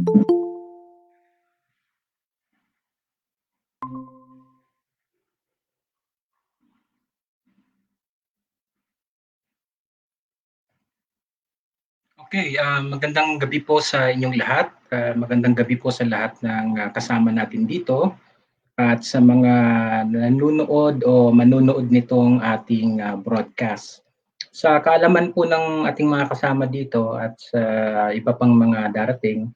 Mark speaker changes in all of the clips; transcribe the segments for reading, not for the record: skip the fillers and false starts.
Speaker 1: Okay, magandang gabi po sa inyong lahat. Magandang gabi po sa lahat ng kasama natin dito at sa mga nanonood o manunood nitong ating broadcast. Sa kaalaman po ng ating mga kasama dito at sa iba pang mga darating,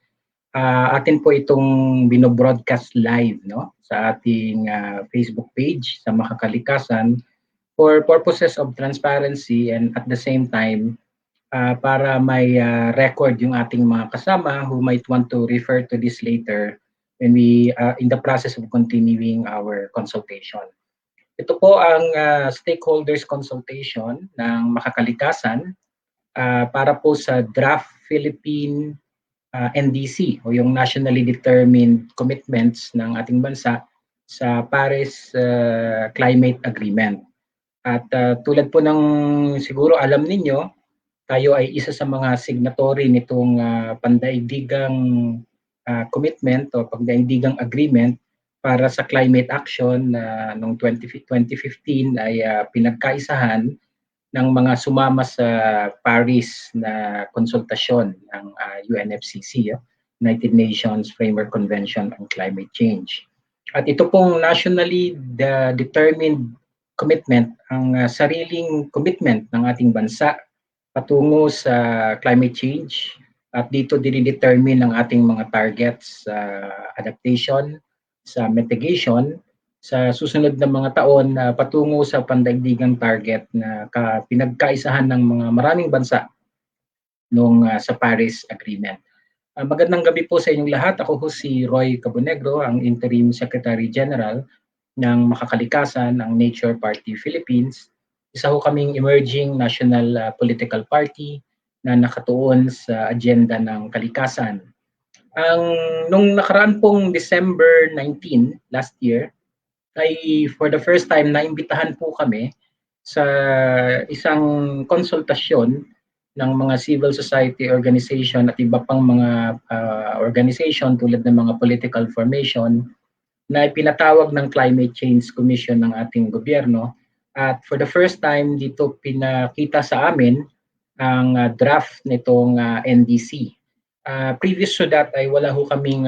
Speaker 1: atin po itong bino-broadcast live, no, sa ating Facebook page sa Makakalikasan for purposes of transparency and at the same time para may record yung ating mga kasama who might want to refer to this later when we in the process of continuing our consultation. Ito po ang stakeholders consultation ng Makakalikasan para po sa draft Philippine NDC o yung nationally determined commitments ng ating bansa sa Paris Climate Agreement. At tulad po ng siguro alam ninyo, tayo ay isa sa mga signatory nitong pandaigdigang commitment o pandaigdigang agreement para sa climate action na noong 2015 ay pinagkaisahan ng mga sumama sa Paris na konsultasyon ng UNFCCC, United Nations Framework Convention on Climate Change. At ito pong nationally determined commitment, ang sariling commitment ng ating bansa patungo sa climate change at dito dinidetermine ang ating mga targets sa adaptation, sa mitigation, sa susunod na mga taon na patungo sa pandaigdigang target na pinagkaisahan ng mga maraming bansa nung sa Paris Agreement. Magandang gabi po sa inyong lahat. Ako ho si Roy Cabonegro, ang Interim Secretary General ng Makakalikasan, ng Nature Party Philippines. Isa ho kaming emerging national political party na nakatuon sa agenda ng kalikasan. Nung nakaraan pong December 19 last year, ay for the first time naimbitahan po kami sa isang konsultasyon ng mga civil society organization at iba pang mga organization tulad ng mga political formation na ipinatawag ng Climate Change Commission ng ating gobyerno. At for the first time, dito pinakita sa amin ang draft nitong NDC. Previous to that ay wala ho kaming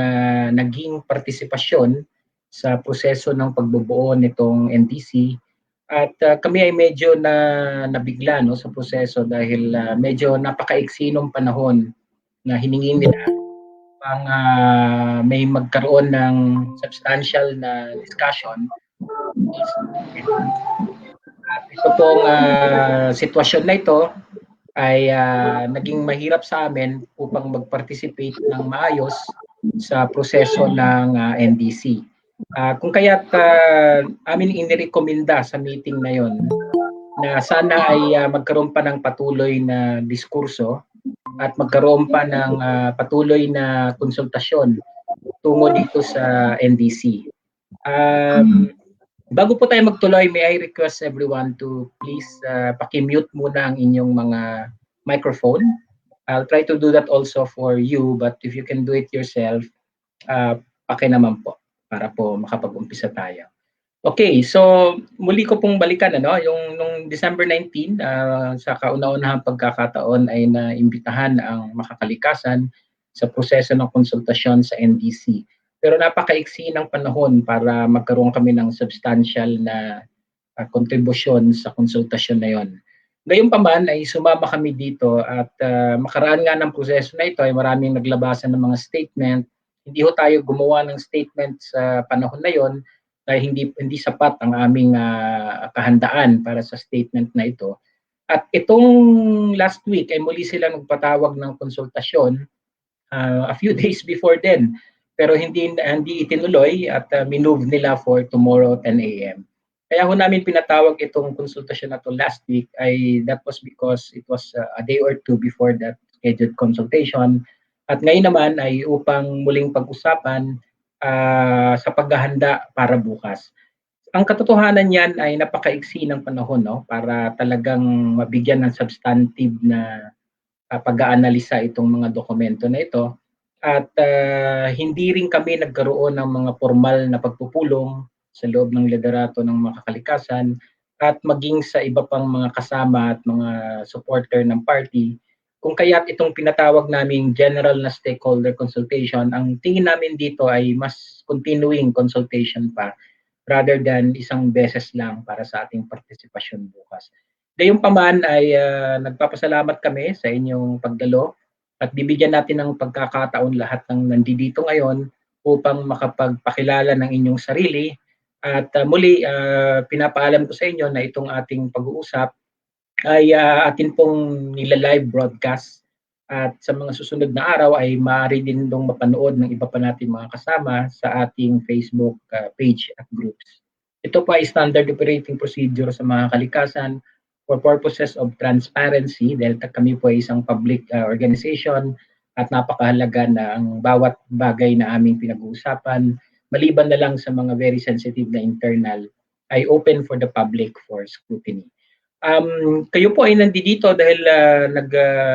Speaker 1: naging partisipasyon sa proseso ng pagbubuo nitong NDC. At kami ay medyo nabigla no, sa proseso dahil medyo napakaiksi nung panahon na hiningi nila pang may magkaroon ng substantial na discussion. At ito pong sitwasyon na ito ay naging mahirap sa amin upang mag-participate ng maayos sa proseso ng NDC. Kung kaya't amin inirekomenda sa meeting na yon na sana ay magkaroon pa ng patuloy na diskurso at magkaroon pa ng patuloy na konsultasyon tungo dito sa NDC. Bago po tayo magtuloy, may I request everyone to please paki-mute muna ang inyong mga microphone. I'll try to do that also for you, but if you can do it yourself, paki naman po para po makapag-umpisa tayo. Okay, so muli ko pong balikan yung nung December 19 sa kauna-unahang pagkakataon ay naimbitahan ang Makakalikasan sa proseso ng konsultasyon sa NDC. Pero napakaiksi ng panahon para magkaroon kami ng substantial na kontribusyon sa konsultasyon na yon. Gayunpaman ay sumama kami dito at makaraan nga ng proseso na ito ay maraming naglabasan ng mga statement. Hindi ho tayo gumawa ng statement sa panahon na yon dahil hindi sapat ang aming kahandaan para sa statement na ito. At itong last week ay muli sila nagpatawag ng konsultasyon a few days before then. Pero hindi itinuloy at minove nila for tomorrow 10 a.m. Kaya ho namin pinatawag itong konsultasyon na to last week ay that was because it was a day or two before that scheduled consultation. At ngayon naman ay upang muling pag-usapan sa paghahanda para bukas. Ang katotohanan niyan ay napakaiksi ng panahon para talagang mabigyan ng substantive na pag-aanalisa itong mga dokumento na ito. At hindi rin kami nagkaroon ng mga formal na pagpupulong sa loob ng liderato ng mga kalikasan at maging sa iba pang mga kasama at mga supporter ng party. Kung kaya't itong pinatawag naming general na stakeholder consultation, ang tingin namin dito ay mas continuing consultation pa rather than isang beses lang para sa ating partisipasyon bukas. Gayunpaman ay nagpapasalamat kami sa inyong pagdalo at bibigyan natin ng pagkakataon lahat ng nandito ngayon upang makapagpakilala ng inyong sarili. At muli, pinapaalam ko sa inyo na itong ating pag-uusap ay atin pong nila-live broadcast at sa mga susunod na araw ay maaari din dong mapanood ng iba pa nating mga kasama sa ating Facebook page at groups. Ito po ay standard operating procedure sa mga kalikasan for purposes of transparency dahil kami po ay isang public organization at napakahalaga na ang bawat bagay na aming pinag-uusapan, maliban na lang sa mga very sensitive na internal, ay open for the public for scrutiny. Kayo po ay nandito dahil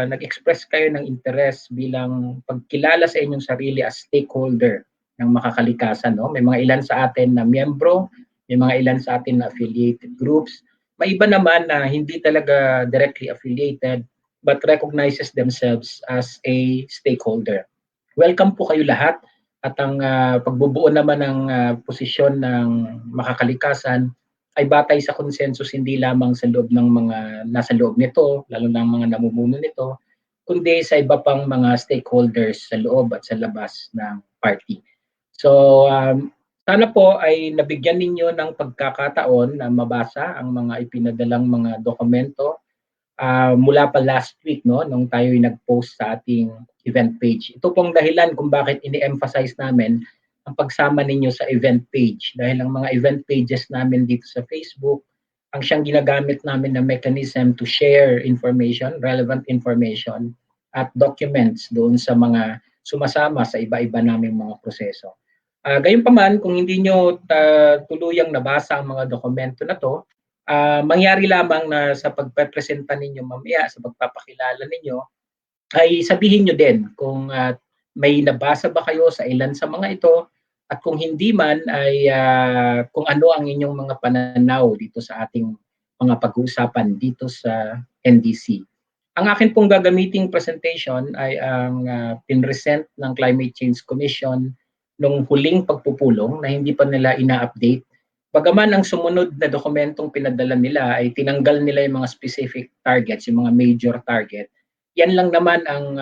Speaker 1: nag-express kayo ng interes bilang pagkilala sa inyong sarili as stakeholder ng makakalikasan. No? May mga ilan sa atin na miyembro, may mga ilan sa atin na affiliated groups. May iba naman na hindi talaga directly affiliated but recognizes themselves as a stakeholder. Welcome po kayo lahat at ang pagbubuo naman ng posisyon ng makakalikasan ay batay sa konsensus hindi lamang sa loob ng mga nasa loob nito, lalo na ang mga namumuno nito, kundi sa iba pang mga stakeholders sa loob at sa labas ng party. So, sana po ay nabigyan ninyo ng pagkakataon na mabasa ang mga ipinadalang mga dokumento mula pa last week, no, nung tayo nag-post sa ating event page. Ito pong dahilan kung bakit ini-emphasize namin ang pagsama ninyo sa event page dahil ang mga event pages namin dito sa Facebook ang siyang ginagamit namin na mechanism to share information, relevant information at documents doon sa mga sumasama sa iba-iba naming mga proseso. Gayunpaman, kung hindi nyo tuluyang nabasa ang mga dokumento na to, mangyari lamang na sa pagpepresenta ninyo mamaya, sa pagpapakilala ninyo, ay sabihin nyo din kung may nabasa ba kayo sa ilan sa mga ito at kung hindi man ay kung ano ang inyong mga pananaw dito sa ating mga pag-uusapan dito sa NDC. Ang akin pong gagamiting presentation ay ang pinresent ng Climate Change Commission nung huling pagpupulong na hindi pa nila ina-update. Bagaman ang sumunod na dokumentong pinadala nila ay tinanggal nila yung mga specific targets, yung mga major target, yan lang naman ang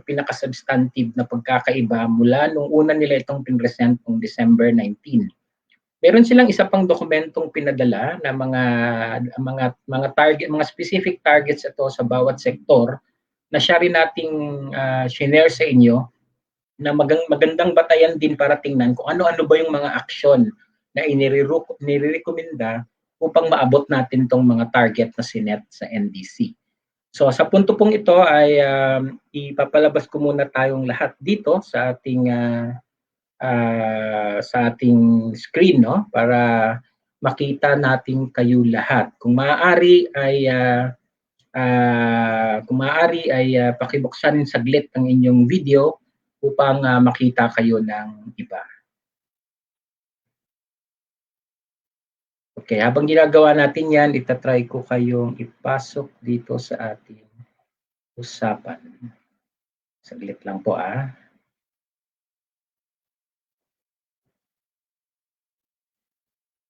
Speaker 1: pinaka-substantive na pagkakaiba mula nung una nila itong pinresent noong December 19. Meron silang isa pang dokumentong pinadala na mga target, mga specific targets ito sa bawat sektor na siya rin nating share sa inyo na magandang batayan din para tingnan kung ano-ano ba yung mga aksyon na inirekomenda upang maabot natin tong mga target na sinet sa NDC. So sa punto pong ito ay ipapalabas ko muna tayong lahat dito sa ating screen, no, para makita natin kayo lahat. Kung maaari ay pakibuksan saglit ang inyong video upang makita kayo ng iba. Okay, habang ginagawa natin yan, itatry ko kayong ipasok dito sa ating usapan. Saglit lang po .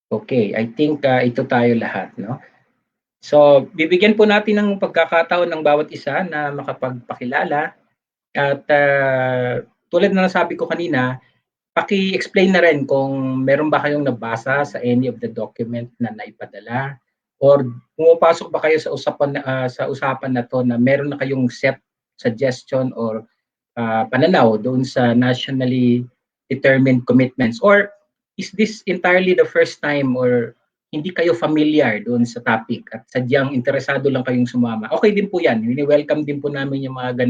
Speaker 1: Okay, I think ito tayo lahat, no? So, bibigyan po natin ng pagkakataon ng bawat isa na makapagpakilala at tulad na nasabi ko kanina, paki-explain na rin kung meron ba kayong nabasa sa any of the document na naipadala or pumapasok ba kayo sa usapan na to na meron na kayong set suggestion or pananaw doon sa nationally determined commitments, or is this entirely the first time or hindi kayo familiar doon sa topic at sadyang interesado lang kayong sumama? Okay din po yan. Welcome din po namin yung mga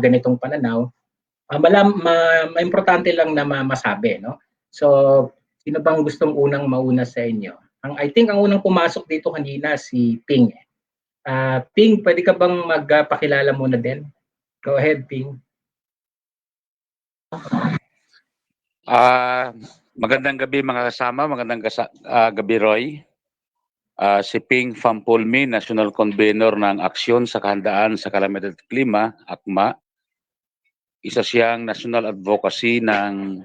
Speaker 1: ganitong pananaw. Importante lang na masabi, no? So, sino bang gustong mauna sa inyo? I think ang unang pumasok dito kanina si Ping. Ping, pwede ka bang magpakilala muna din? Go ahead, Ping.
Speaker 2: Magandang gabi mga kasama, magandang gabi Roy. Si Ping Fampulmi, National Convener ng Aksyon sa Kahandaan sa Kalamidad at Klima, AKMA. Isa siyang national advocacy ng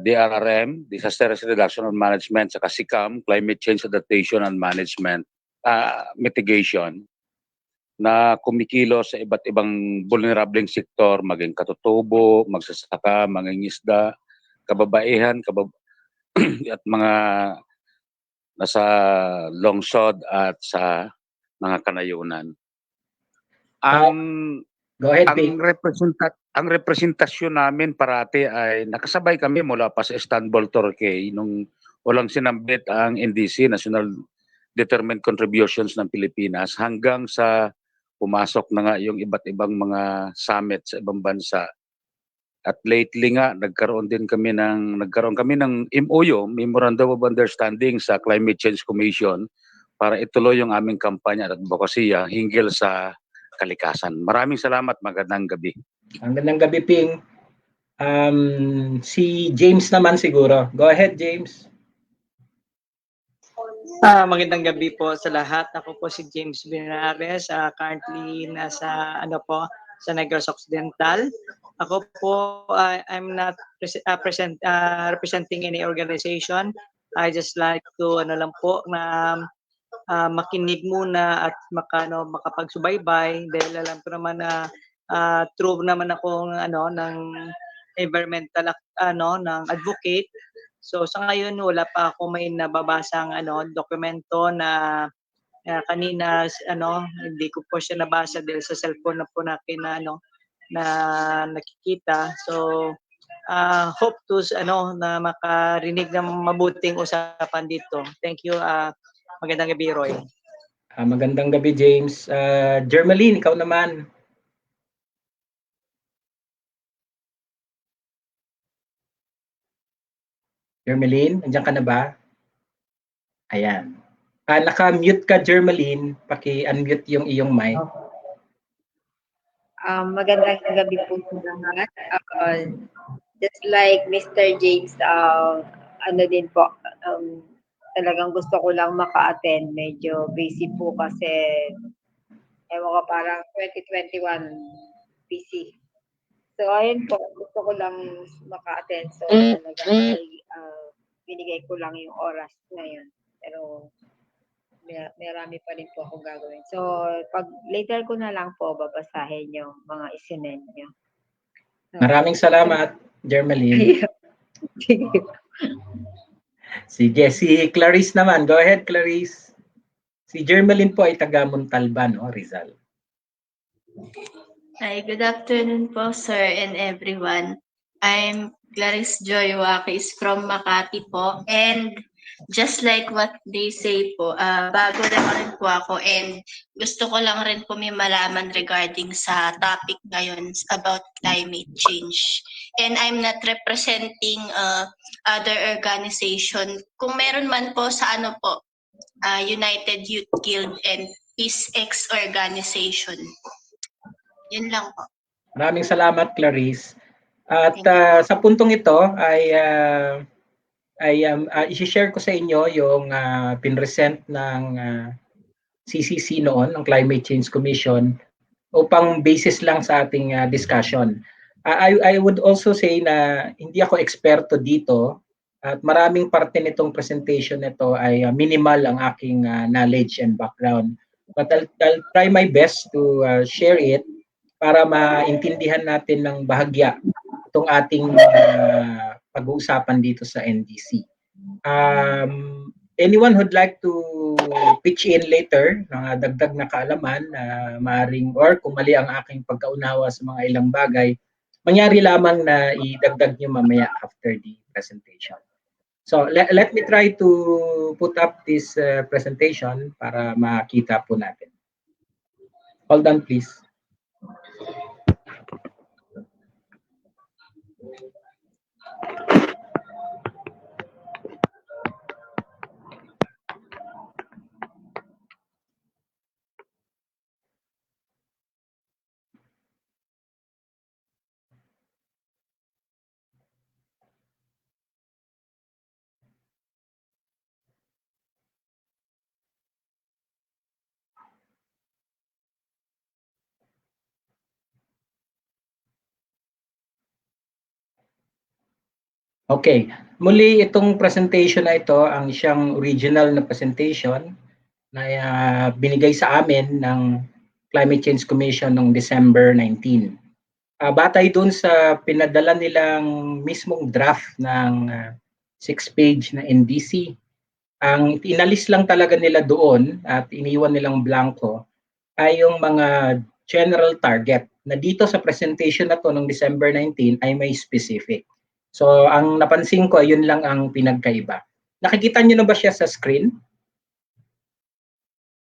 Speaker 2: DRRM, Disaster Risk Reduction and Management, sa SICAM, Climate Change Adaptation and Management, Mitigation, na kumikilo sa iba't ibang vulnerable sektor, maging katutubo, magsasaka, mangingisda, kababaihan, at mga nasa lungsod at sa mga kanayunan.
Speaker 1: Go ahead,
Speaker 2: ang representasyon namin parati ay nakasabay kami mula pa sa Istanbul, Turkey nung walang sinambit ang NDC, National Determined Contributions ng Pilipinas, hanggang sa pumasok na nga yung iba't ibang mga summit sa ibang bansa. At lately nga nagkaroon kami ng MOU, Memorandum of Understanding, sa Climate Change Commission para ituloy yung aming kampanya at advokasya hinggil sa kalikasan. Maraming salamat, magandang gabi.
Speaker 1: Magandang gabi, Ping. Si James naman siguro. Go ahead, James.
Speaker 3: Magandang gabi po sa lahat. Ako po si James Binares, currently nasa sa Negros Occidental. Ako po, I'm not representing any organization. I just like to makinig muna at makapagsubaybay, dahil alam ko naman na true naman akong ng environmental ng advocate. So sa ngayon wala pa ako may nababasang dokumento na kanina hindi ko po siya nabasa dahil sa cellphone na po natin na nakikita. So hope to na makarinig ng mabuting usapan dito. Thank you. Magandang gabi, Roy.
Speaker 1: Magandang gabi, James. Jermeline, ikaw naman. Jermeline, nandiyan ka na ba? Ayan. Naka-mute ka, Jermeline. Paki-unmute yung iyong mic.
Speaker 4: Magandang gabi po sa lahat. Just like Mr. James, din po, talagang gusto ko lang maka-attend. Medyo busy po kasi, parang 2021 busy. So, ayun po, gusto ko lang maka-attend. So, talagang binigay ko lang yung oras ngayon. Pero, marami pa rin po akong gagawin. So, pag later ko na lang po babasahin yung mga isinend nyo. So,
Speaker 1: maraming salamat, Jermeline. Sige, si Clarice naman. Go ahead, Clarice. Si Jermeline po ay taga Montalban, Rizal.
Speaker 5: Hi, good afternoon po, sir and everyone. I'm Clarice Joy Wakis from Makati po, and just like what they say po, bago lang rin po ako, and gusto ko lang rin po may malaman regarding sa topic ngayon about climate change. And I'm not representing other organization. Kung meron man po sa United Youth Guild and PeaceX organization. Yun lang po.
Speaker 1: Maraming salamat, Clarice. At sa puntong ito ay i-share ko sa inyo yung pinresent ng CCC noon, ng Climate Change Commission, upang basis lang sa ating discussion. I would also say na hindi ako eksperto dito at maraming parte nitong presentation nito ay minimal ang aking knowledge and background. But I'll try my best to share it para maintindihan natin ng bahagya itong ating pag-uusapan dito sa NDC. Anyone who'd like to pitch in later, dagdag na kaalaman, maaring, or kung mali ang aking pagkaunawa sa mga ilang bagay, mangyari lamang na idagdag nyo mamaya after the presentation. So let me try to put up this presentation para makita po natin. Hold on, please. Okay. Muli itong presentation na ito ang siyang original na presentation na binigay sa amin ng Climate Change Commission noong December 19. Batay dun sa pinadala nilang mismong draft ng 6-page na NDC, ang inalis lang talaga nila doon at iniwan nilang blanco ay yung mga general target na dito sa presentation na to noong December 19 ay may specific. So ang napansin ko, yun lang ang pinagkaiba. Nakikita niyo na ba siya sa screen?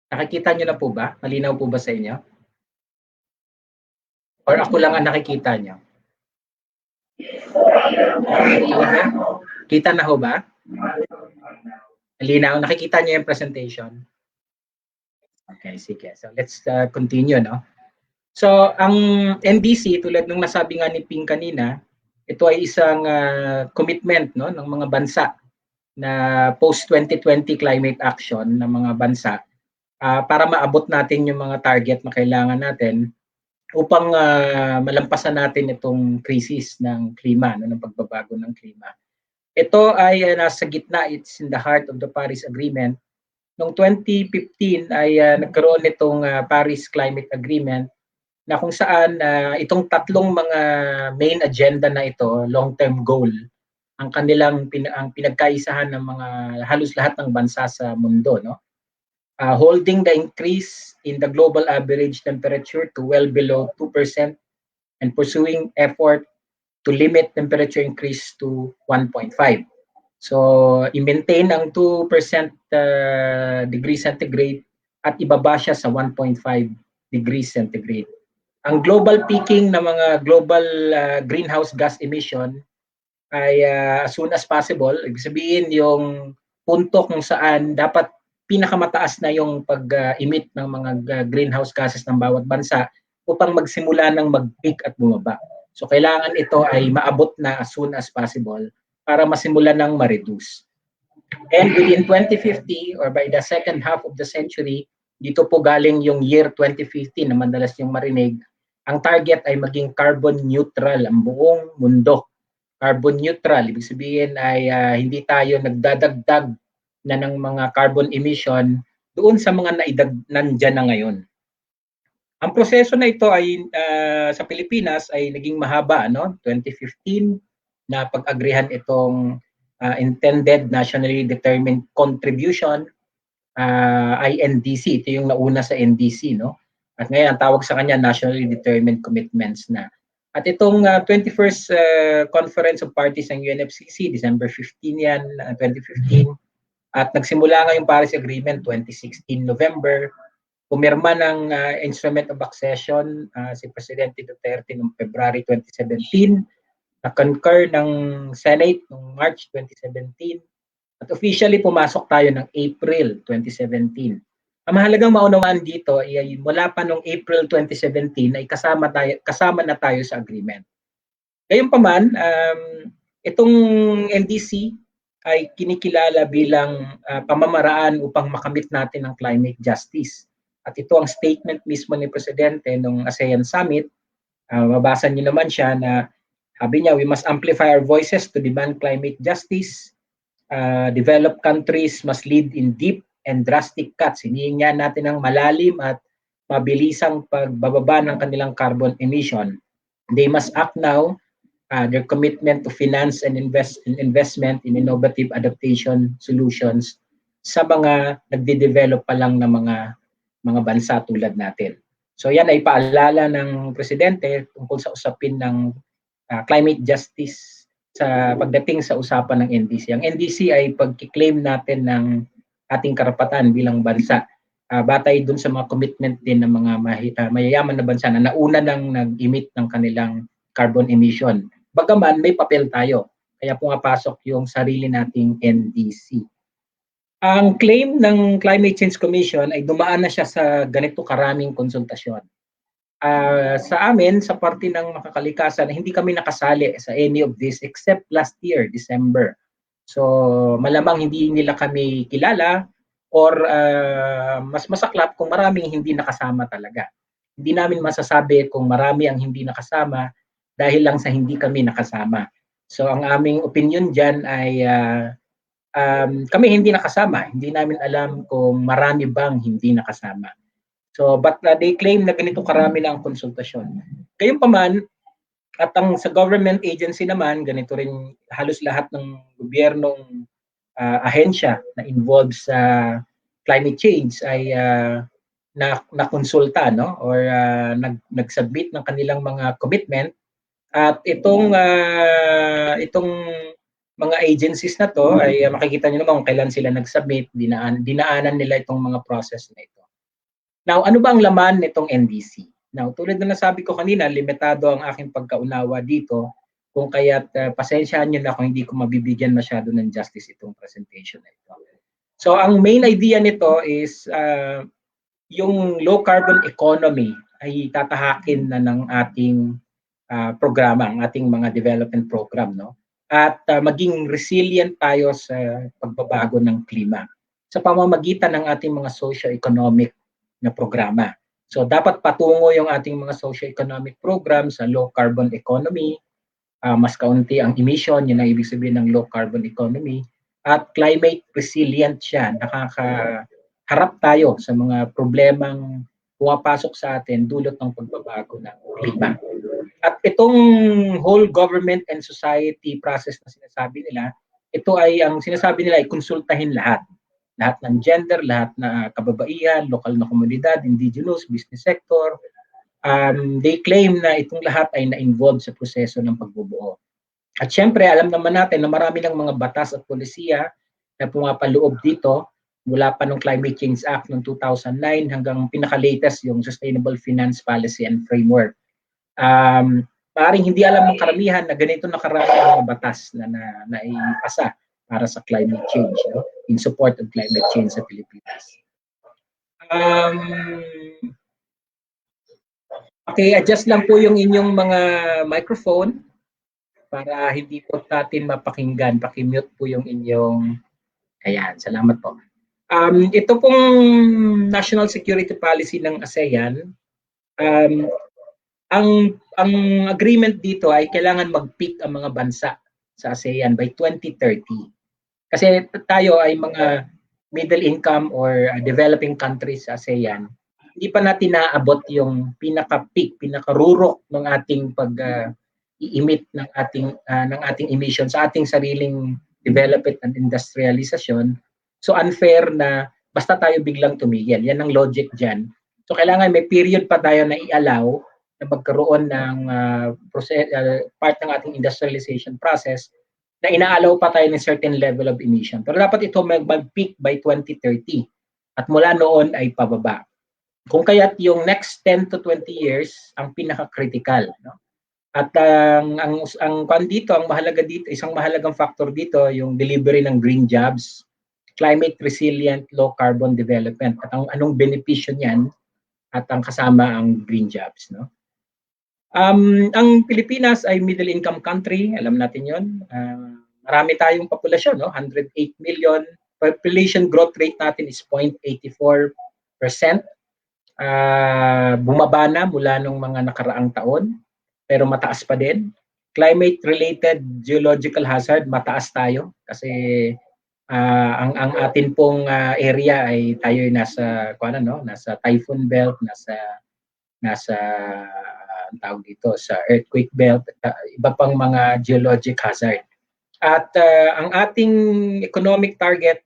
Speaker 1: Nakikita niyo na po ba? Malinaw po ba sa inyo? Or ako lang ang nakikita niyo? Kita na ho ba? Malinaw? Nakikita niyo yung presentation? Okay, sige. So let's continue, no? So ang NDC, tulad ng nasabi nga ni Ping kanina, ito ay isang commitment, no, ng mga bansa na post-2020 climate action ng mga bansa para maabot natin yung mga target na kailangan natin upang malampasan natin itong krisis ng klima, no, ng pagbabago ng klima. Ito ay nasa gitna, it's in the heart of the Paris Agreement. Noong 2015 ay nagkaroon nitong Paris Climate Agreement na kung saan itong tatlong mga main agenda na ito, long-term goal, ang kanilang ang pinagkaisahan ng mga halos lahat ng bansa sa mundo, no? Holding the increase in the global average temperature to well below 2% and pursuing effort to limit temperature increase to 1.5. So, i-maintain ang 2% degree centigrade at ibaba siya sa 1.5 degrees centigrade. Ang global peaking ng mga global greenhouse gas emission ay as soon as possible. Ibig sabihin yung punto kung saan dapat pinakamataas na yung pag-emit ng mga greenhouse gases ng bawat bansa upang magsimula ng mag-peak at bumaba. So kailangan ito ay maabot na as soon as possible para masimula ng ma-reduce. And within 2050 or by the second half of the century, dito po galing yung year 2050 na madalas yung marinig, ang target ay maging carbon neutral ang buong mundo. Carbon neutral, ibig sabihin ay hindi tayo nagdadagdag na ng mga carbon emission doon sa mga nandyan na ngayon. Ang proseso na ito ay sa Pilipinas ay naging mahaba, no? 2015 na pag-agrihan itong intended nationally determined contribution, INDC. Ito yung nauna sa NDC, no? At ngayon, ang tawag sa kanya, Nationally Determined Commitments na. At itong 21st Conference of Parties ng UNFCCC, December 15 yan, 2015. At nagsimula nga yung Paris Agreement, 2016 November. Pumirma ng Instrument of Accession si Presidente Duterte noong February 2017. Na-concur ng Senate noong March 2017. At officially pumasok tayo ng April 2017. Ang mahalagang maunawaan dito ay mula pa noong April 2017 ay kasama na tayo sa agreement. Gayunpaman, itong NDC ay kinikilala bilang pamamaraan upang makamit natin ang climate justice. At ito ang statement mismo ni Presidente nung ASEAN Summit. Mabasa niyo naman siya na sabi niya, we must amplify our voices to demand climate justice. Developed countries must lead in deep and drastic cuts. Hinihingan natin ng malalim at mabilisang pagbababa ng kanilang carbon emission. They must act now. Their commitment to finance and investment in innovative adaptation solutions sa mga nagde-develop pa lang na mga bansa tulad natin. So yan ay paalala ng Presidente tungkol sa usapin ng climate justice sa pagdating sa usapan ng NDC. Ang NDC ay pagkiklaim natin ng ating karapatan bilang bansa. Batay dun sa mga commitment din ng mga mayayaman na bansa na nauna nang nag-emit ng kanilang carbon emission. Bagaman may papel tayo, kaya pumapasok yung sarili nating NDC. Ang claim ng Climate Change Commission ay dumaan na siya sa ganito karaming konsultasyon. Sa amin, sa parte ng makakalikasan, hindi kami nakasali sa any of this except last year, December. So malamang hindi nila kami kilala or mas masaklap kung maraming hindi nakasama talaga. Hindi namin masasabi kung marami ang hindi nakasama dahil lang sa hindi kami nakasama. So ang aming opinion dyan ay kami hindi nakasama. Hindi namin alam kung marami bang hindi nakasama. So but they claim na ganito karami na ang konsultasyon. Gayunpaman, at ang sa government agency naman, ganito rin halos lahat ng gobyernong ahensya na involved sa climate change ay na-konsulta, no? Or nag-submit ng kanilang mga commitment. At itong mga agencies na to ay makikita niyo naman kung kailan sila nag-submit, dinaanan nila itong mga process na ito. Now, ano ba ang laman nitong NDC? Now, tulad na nasabi ko kanina, limitado ang aking pagkaunawa dito, kung kaya't pasensyahan niyo na kung hindi ko mabibigyan masyado ng justice itong presentation na ito. So, ang main idea nito is yung low carbon economy ay tatahakin na ng ating programa, ang ating mga development program, no? At maging resilient tayo sa pagbabago ng klima sa pamamagitan ng ating mga socio-economic na programa. So dapat patungo yung ating mga socio-economic program sa low carbon economy, mas kaunti ang emission, yun ang ibig sabihin ng low carbon economy, at climate resilient siya, nakakaharap tayo sa mga problemang pumapasok sa atin dulot ng pagbabago ng klima. At itong whole government and society process na sinasabi nila, ito ay ang sinasabi nila ay konsultahin lahat. Lahat ng gender, lahat na kababaihan, lokal na komunidad, indigenous, business sector. They claim na itong lahat ay na-involve sa proseso ng pagbubuo. At syempre, alam naman natin na marami ng mga batas at polisiya na pumapaloob dito mula pa ng Climate Change Act noong 2009 hanggang pinaka-latest yung Sustainable Finance Policy and Framework. Maaaring hindi alam ng karamihan na ganito na karami ang mga batas na naipasa para sa climate change, no? In support of climate change sa Pilipinas. Okay, adjust lang po yung inyong mga microphone para hindi po natin mapakinggan. Pakimute po yung inyong... Ayan, salamat po. Ito pong National Security Policy ng ASEAN, ang agreement dito ay kailangan mag-peak ang mga bansa sa ASEAN by 2030. Kasi tayo ay mga middle income or developing countries sa ASEAN, hindi pa natin naabot yung pinaka-peak, pinaka-rurok ng ating pag-i-emit ng ating emissions sa ating sariling development and industrialization. So unfair na basta tayo biglang tumigil. Yan ang logic dyan. So kailangan may period pa tayo na i-allow na magkaroon ng part ng ating industrialization process na inaalaw pa tayo ng certain level of emission. Pero dapat ito mag-peak by 2030 at mula noon ay pababa. Kung kaya't yung next 10 to 20 years ang pinaka-critical, no? At ang dito, ang mahalaga dito, isang mahalagang factor dito yung delivery ng green jobs, climate resilient, low carbon development. At anong benepisyo niyan at ang kasama ang green jobs, no? Ang Pilipinas ay middle income country, alam natin 'yon. Marami tayong populasyon, no? 108 million. Population growth rate natin is 0.84%. Bumaba na mula nung mga nakaraang taon, pero mataas pa din. Climate-related geological hazard, mataas tayo kasi ang atin pong area ay tayo ay nasa typhoon belt, nasa ang tawag dito sa earthquake belt, iba pang mga geologic hazard. At ang ating economic target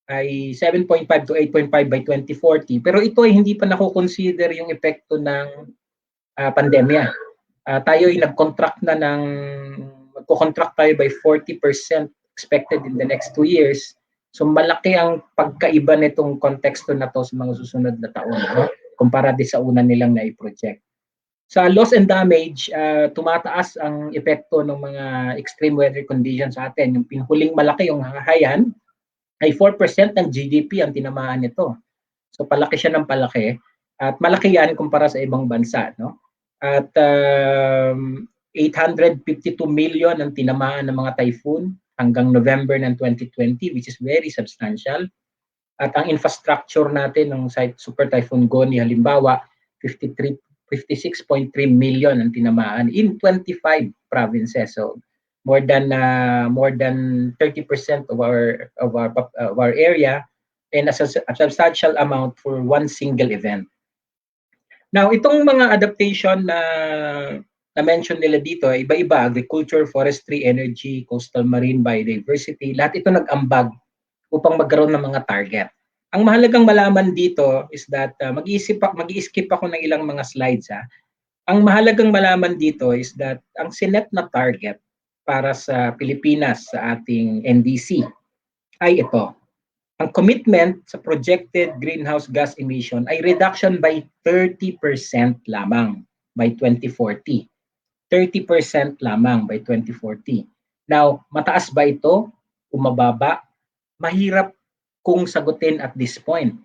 Speaker 1: ay 7.5 to 8.5 by 2040. Pero ito ay hindi pa nakukonsider yung epekto ng pandemya. Tayo ay nag-contract na magko-contract tayo by 40% expected in the next 2 years. So malaki ang pagkaiba nitong konteksto na to sa mga susunod na taon, no? Kumpara din sa una nilang nai-project. Sa loss and damage, tumataas ang epekto ng mga extreme weather conditions sa atin. Yung pinhuling malaki, yung Haiyan, ay 4% ng GDP ang tinamaan nito. So palaki siya ng palaki. At malaki yan kumpara sa ibang bansa, no? At 852 million ang tinamaan ng mga typhoon hanggang November ng 2020, which is very substantial. At ang infrastructure natin ng Super Typhoon Goni, halimbawa, 56.3 million ang tinamaan in 25 provinces. So, more than 30% of our area, and a substantial amount for one single event. Now, itong mga adaptation na mention nila dito, iba-iba: agriculture, forestry, energy, coastal marine biodiversity, lahat ito nag-ambag upang magkaroon ng mga target. Ang mahalagang malaman dito is that mag-i-skip ako ng ilang mga slides. Ang mahalagang malaman dito is that ang sinet na target para sa Pilipinas sa ating NDC ay ito. Ang commitment sa projected greenhouse gas emission ay reduction by 30% lamang by 2040. 30% lamang by 2040. Now, mataas ba ito o mababa? Mahirap kung sagutin at this point.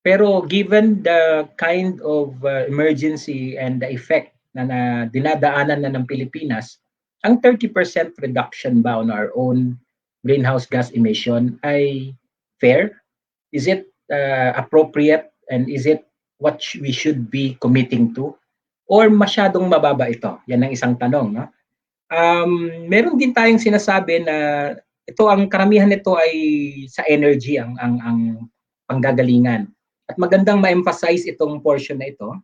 Speaker 1: Pero given the kind of emergency and the effect na dinadaanan na ng Pilipinas, ang 30% reduction ba on our own greenhouse gas emission ay fair? Is it appropriate, and is it what we should be committing to? Or masyadong mababa ito? Yan ang isang tanong. No? Meron din tayong sinasabi na ito, ang karamihan nito ay sa energy ang panggagalingan. At magandang ma-emphasize itong portion na ito.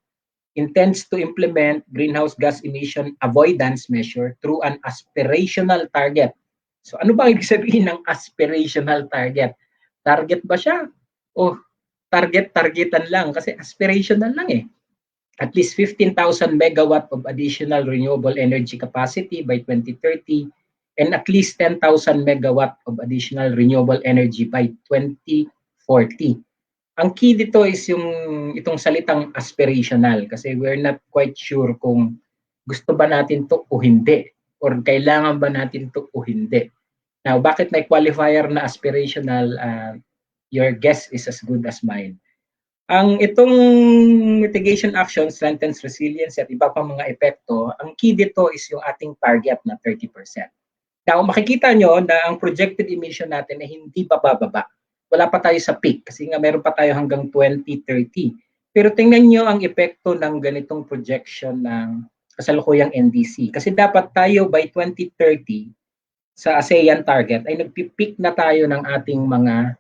Speaker 1: Intends to implement greenhouse gas emission avoidance measure through an aspirational target. So ano ba ibig sabihin ng aspirational target? Target ba siya? O targetan lang? Kasi aspirational lang eh. At least 15,000 megawatt of additional renewable energy capacity by 2030, and at least 10,000 megawatt of additional renewable energy by 2040. Ang key dito is itong salitang aspirational, kasi we're not quite sure kung gusto ba natin to o hindi, or kailangan ba natin to o hindi. Now, bakit may qualifier na aspirational? Your guess is as good as mine. Ang itong mitigation action strengthens resilience at iba pang mga epekto, ang key dito is yung ating target na 30%. Now, makikita nyo na ang projected emission natin ay hindi pa bababa. Wala pa tayo sa peak kasi nga meron pa tayo hanggang 2030. Pero tingnan nyo ang epekto ng ganitong projection ng kasalukuyang NDC. Kasi dapat tayo by 2030 sa ASEAN target ay nagpipeak na tayo ng ating mga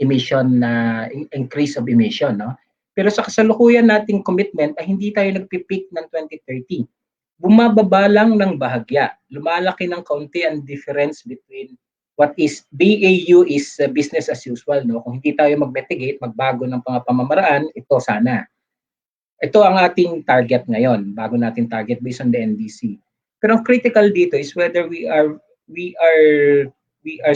Speaker 1: emission na increase of emission. No? Pero sa kasalukuyan nating commitment ay hindi tayo nagpipeak ng 2030. Bumababa lang ng bahagya. Lumalaki ng kaunti ang difference between what is BAU is business as usual. No? Kung hindi tayo mag-mitigate, magbago ng pamamaraan, ito sana. Ito ang ating target ngayon, bago nating target based on the NDC. Pero ang critical dito is whether we are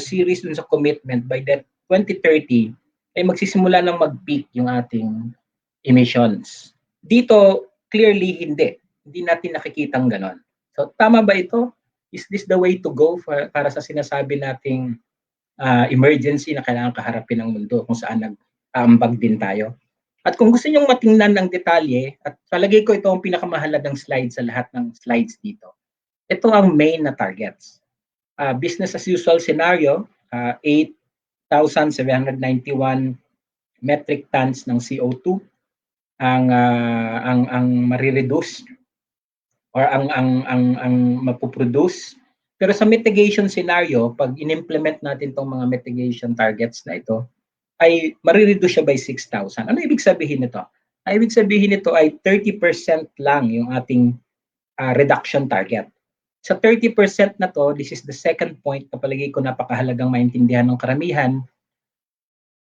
Speaker 1: serious dun sa commitment by that 2030 ay magsisimula ng mag-peak yung ating emissions. Dito, clearly hindi. Hindi natin nakikitang ganon. So, tama ba ito? Is this the way to go para sa sinasabi nating emergency na kailangan kaharapin ng mundo kung saan nag-aambag din tayo? At kung gusto nyong matingnan ng detalye, at palagay ko ito ang pinakamahalagang slide sa lahat ng slides dito. Ito ang main na targets. Business as usual scenario, 8,791 metric tons ng CO2 ang marireduce or ang mapuproduce. Pero sa mitigation scenario, pag in-implement natin itong mga mitigation targets na ito, ay marireduce siya by 6,000. Ano ibig sabihin nito? Ang ibig sabihin nito ay 30% lang yung ating reduction target. Sa 30% na to, this is the second point na palagay ko napakahalagang maintindihan ng karamihan.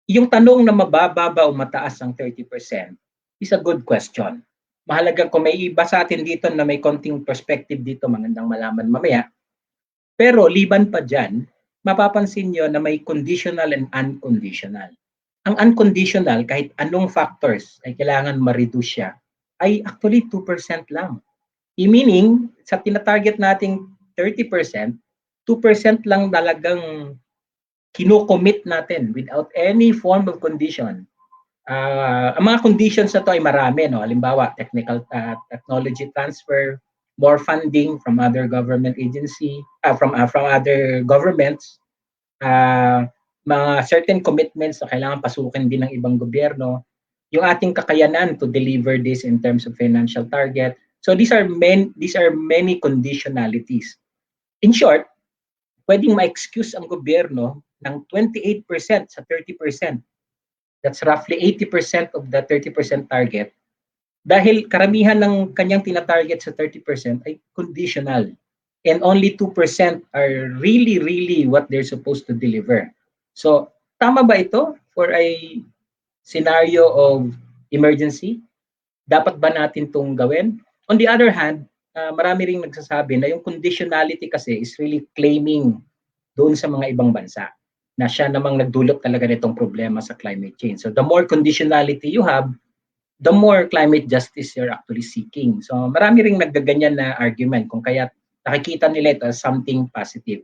Speaker 1: Yung tanong na mababa ba o mataas ang 30% is a good question. Mahalaga kung may iba sa atin dito na may konting perspective dito, magandang malaman mamaya. Pero liban pa dyan, mapapansin nyo na may conditional and unconditional. Ang unconditional, kahit anong factors ay kailangan ma-reduce siya, ay actually 2% lang. Meaning, sa tinatarget nating 30%, 2% lang talagang kino-commit natin without any form of condition. Ang mga conditions na to ay marami, no? Halimbawa, technology transfer, more funding from other government agency, from other governments, mga certain commitments na kailangan pasukin din ng ibang gobyerno, yung ating kakayanan to deliver this in terms of financial target. So these are many conditionalities. In short, pwedeng ma-excuse ang gobyerno ng 28% sa 30%. That's roughly 80% of the 30% target. Dahil karamihan ng kanyang tinatarget sa 30% ay conditional. And only 2% are really what they're supposed to deliver. So, tama ba ito for a scenario of emergency? Dapat ba natin itong gawin? On the other hand, marami ring nagsasabi na yung conditionality kasi is really claiming doon sa mga ibang bansa na siya namang nagdulot talaga nitong problema sa climate change. So the more conditionality you have, the more climate justice you're actually seeking. So marami ring naggaganyan na argument kung kaya nakikita nila ito as something positive.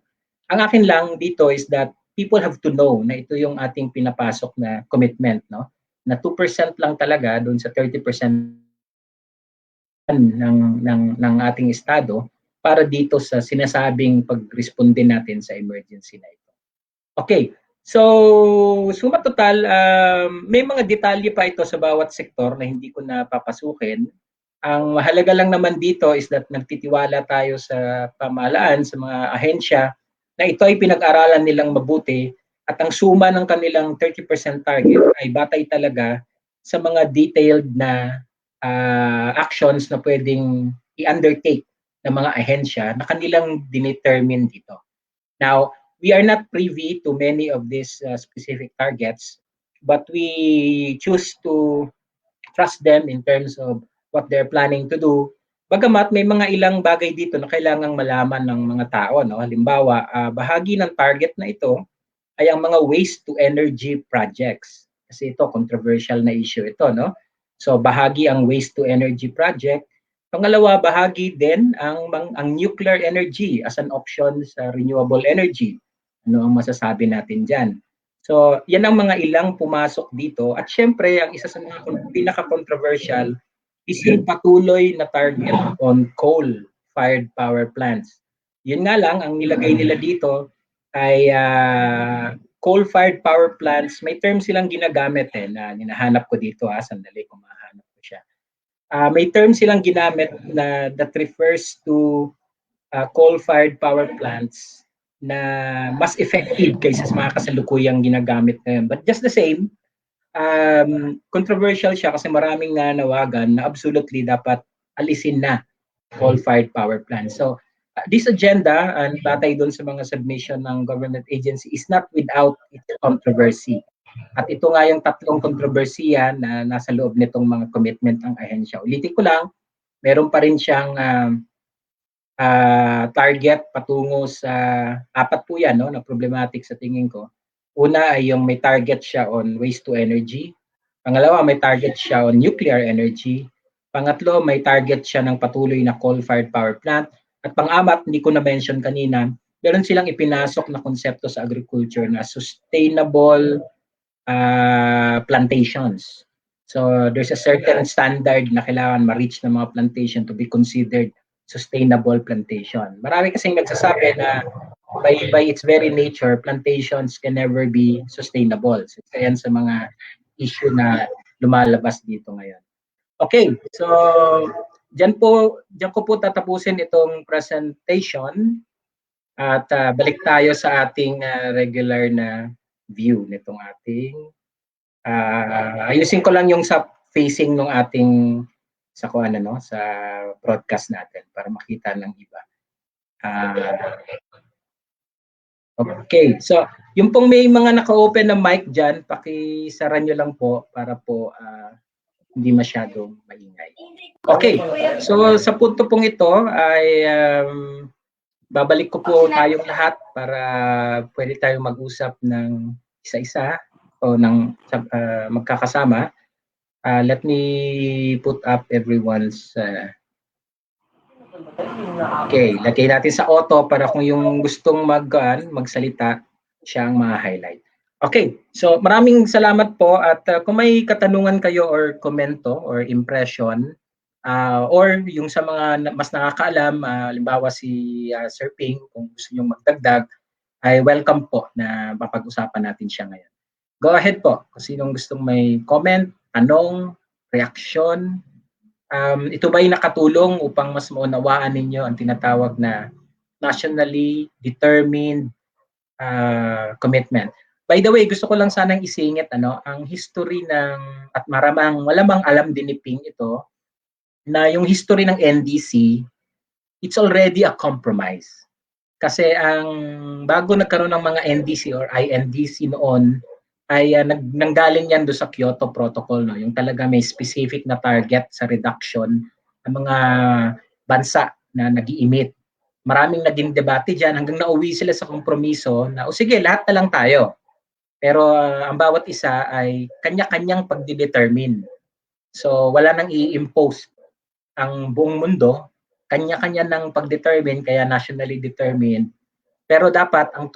Speaker 1: Ang akin lang dito is that people have to know na ito yung ating pinapasok na commitment, no? Na 2% lang talaga doon sa 30% ng ating estado para dito sa sinasabing pag-responde natin sa emergency na ito. Okay, so suma total, may mga detalye pa ito sa bawat sektor na hindi ko na papasukin. Ang mahalaga lang naman dito is that nagtitiwala tayo sa pamahalaan, sa mga ahensya, na ito ay pinag-aralan nilang mabuti at ang suma ng kanilang 30% target ay batay talaga sa mga detailed na actions na pwedeng i-undertake ng mga ahensya na kanilang dinetermine dito. Now, we are not privy to many of these specific targets, but we choose to trust them in terms of what they're planning to do. Bagamat may mga ilang bagay dito na kailangang malaman ng mga tao, no? Halimbawa, bahagi ng target na ito ay ang mga waste to energy projects. Kasi ito controversial na issue ito, no? So bahagi ang waste to energy project. Pangalawa, bahagi din ang nuclear energy as an option sa renewable energy. Ano ang masasabi natin diyan? So, yan ang mga ilang pumasok dito. At syempre, ang isa sa mga pinaka-controversial is yung patuloy na target on coal-fired power plants. Yun nga lang, ang nilagay nila dito ay coal-fired power plants. May term silang ginagamit na hinahanap ko dito. Sandali kung mahanap ko siya. May term silang ginamit na that refers to coal-fired power plants na mas effective kaysa sa mga kasalukuyang ginagamit ngayon. But just the same, controversial siya kasi maraming nanawagan na absolutely dapat alisin na coal-fired power plants. So, this agenda, and batay doon sa mga submission ng government agency, is not without its controversy. At ito nga yung tatlong kontrobersiya na nasa loob nitong mga commitment ng ahensya. Ulitin ko lang, meron pa rin siyang target patungo sa apat po yan, no, na problematic sa tingin ko. Una ay yung may target siya on waste to energy. Pangalawa, may target siya on nuclear energy. Pangatlo, may target siya ng patuloy na coal-fired power plant. At pang-apat, hindi ko na-mention kanina, meron silang ipinasok na konsepto sa agriculture na sustainable plantations. So there's a certain standard na kailangan ma-reach ng mga plantation to be considered sustainable plantation. Marami kasing nagsasabi na by its very nature, plantations can never be sustainable. So yan sa mga issue na lumalabas dito ngayon. Okay, so diyan ko po tatapusin itong presentation at balik tayo sa ating regular na view nitong ating ayusin ko lang yung sa facing ng ating sa sa broadcast natin para makita ng iba. Okay, so yung pong may mga naka-open na mic dyan, pakisara nyo lang po para po hindi masyadong maingay. Okay, so sa punto pong ito ay babalik ko po tayong lahat para pwede tayong mag-usap ng isa-isa o ng magkakasama. Let me put up everyone's okay, lagay natin sa auto para kung yung gustong magsalita, siya ang ma-highlight. Okay, so maraming salamat po at kung may katanungan kayo or komento or impression or yung sa mga mas nakakaalam, halimbawa si Sir Ping, kung gusto nyo magdagdag, ay welcome po na mapag-usapan natin siya ngayon. Go ahead po, kung sinong gustong may comment, tanong, reaksyon. Ito ba'y nakatulong upang mas maunawaan ninyo ang tinatawag na nationally determined commitment. By the way, gusto ko lang sanang isingit ang history ng, at malamang alam din ni Ping ito, na yung history ng NDC, it's already a compromise. Kasi bago nagkaroon ng mga NDC or INDC noon, ay nanggaling yan do sa Kyoto Protocol, no? Yung talaga may specific na target sa reduction ng mga bansa na nag-i-emit. Maraming naging debate dyan hanggang nauwi sila sa kompromiso na, o sige, lahat na lang tayo. Pero ang bawat isa ay kanya-kanyang pagdidetermine. So wala nang i-impose ang buong mundo, kanya-kanya ng pagdetermine, kaya nationally determined. Pero dapat ang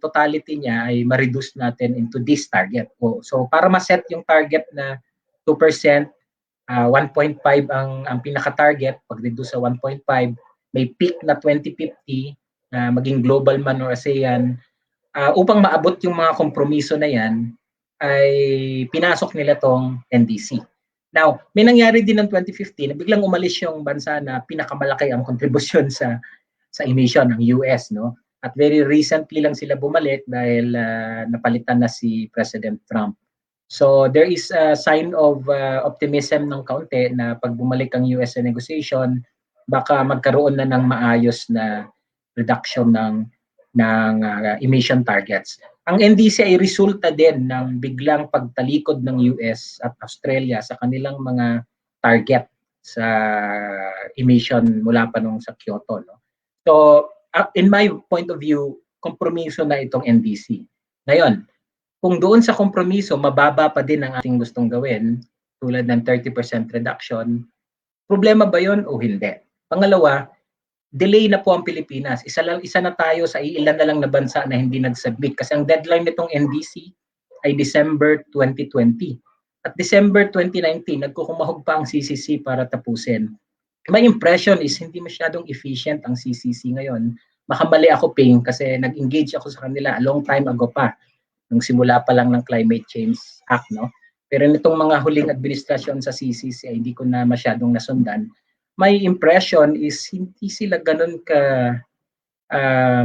Speaker 1: totality niya ay ma-reduce natin into this target. So para ma-set yung target na 2%, 1.5 ang pinaka-target, pag-reduce sa 1.5, may peak na 2050 na maging global man or ASEAN, upang maabot yung mga kompromiso na yan, ay pinasok nila tong NDC. Now, may nangyari din ng 2015 na biglang umalis yung bansa na pinakamalaki ang kontribusyon sa emission ng US, no? At very recently lang sila bumalik dahil napalitan na si President Trump. So there is a sign of optimism ng kaunti na pag bumalik ang US sa negotiation, baka magkaroon na ng maayos na reduction ng emission targets. Ang NDC ay resulta din ng biglang pagtalikod ng US at Australia sa kanilang mga target sa emission mula pa nung sa Kyoto, no? So in my point of view, kompromiso na itong NDC. Ngayon, kung doon sa kompromiso, mababa pa din ang ating gustong gawin, tulad ng 30% reduction, problema ba yun o hindi? Pangalawa, delay na po ang Pilipinas. Isa na tayo sa ilan na lang na bansa na hindi nag-submit kasi ang deadline nitong NDC ay December 2020. At December 2019, nagkukumahog pa ang CCC para tapusin. My impression is hindi masyadong efficient ang CCC ngayon. Makamali ako, Ping, kasi nag-engage ako sa kanila a long time ago pa, nung simula pa lang ng Climate Change Act, no? Pero nitong mga huling administrasyon sa CCC ay hindi ko na masyadong nasundan. My impression is hindi sila ganun ka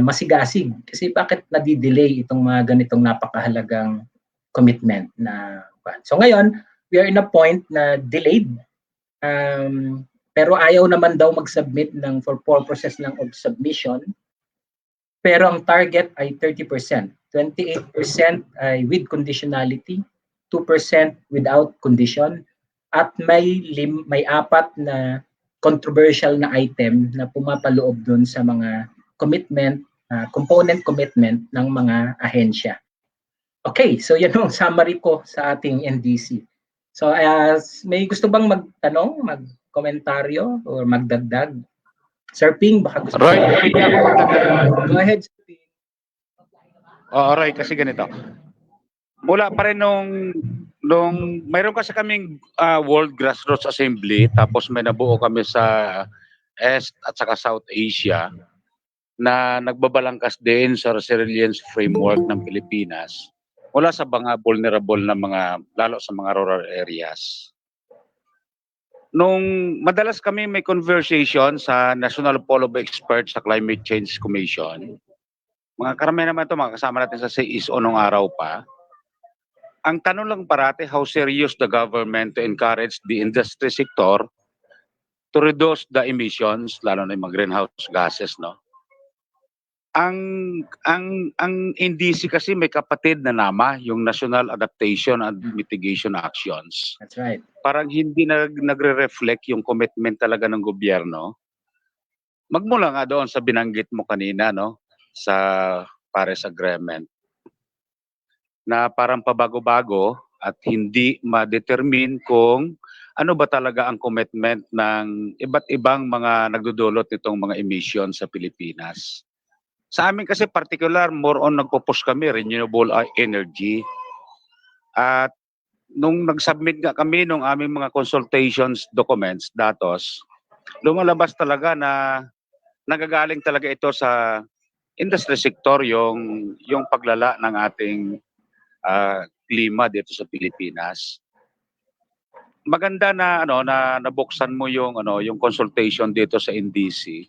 Speaker 1: masigasig. Kasi bakit nadidelay itong mga ganitong napakahalagang commitment na. So ngayon, we are in a point na delayed. Pero ayaw naman daw mag-submit for purposes of submission. Pero ang target ay 30%. 28% ay with conditionality, 2% without condition, at may 4 na controversial na item na pumapaloob dun sa mga commitment, component commitment ng mga ahensya. Okay, so yan ang summary ko sa ating NDC. So may gusto bang magtanong, magkomentaryo, or magdagdag? Sir Ping, baka gusto
Speaker 2: Roy, pwede ako magdagdag.
Speaker 1: Go ahead, Sir Ping.
Speaker 2: Oo, Roy, kasi ganito. Mula pa rin nung mayroon kasi kaming World Grassroots Assembly, tapos may nabuo kami sa East at saka South Asia na nagbabalangkas din sa resilience framework ng Pilipinas mula sa mga vulnerable na lalo sa mga rural areas. Nung madalas kami may conversation sa National Pool of Experts sa Climate Change Commission, mga karamihan naman ito, mga kasama natin sa CISO nung araw pa, ang tanong lang parati, how serious the government to encourage the industry sector to reduce the emissions, lalo na yung mga greenhouse gases, no? Ang NDC kasi may kapatid na nama, yung National Adaptation and Mitigation Actions.
Speaker 1: That's right.
Speaker 2: Parang hindi nagre-reflect yung commitment talaga ng gobyerno. Magmula nga doon sa binanggit mo kanina, no? Sa Paris Agreement, na parang pabago-bago at hindi ma-determine kung ano ba talaga ang commitment ng iba't ibang mga nagdudulot nitong mga emissions sa Pilipinas. Sa amin kasi particular, more on nagpo-push kami, renewable energy. At nung nag-submit nga kami nung aming mga consultations documents, datos, lumalabas talaga na nagagaling talaga ito sa industry sector, yung paglala ng ating klima dito sa Pilipinas. Maganda na na nabuksan mo yung consultation dito sa NDC.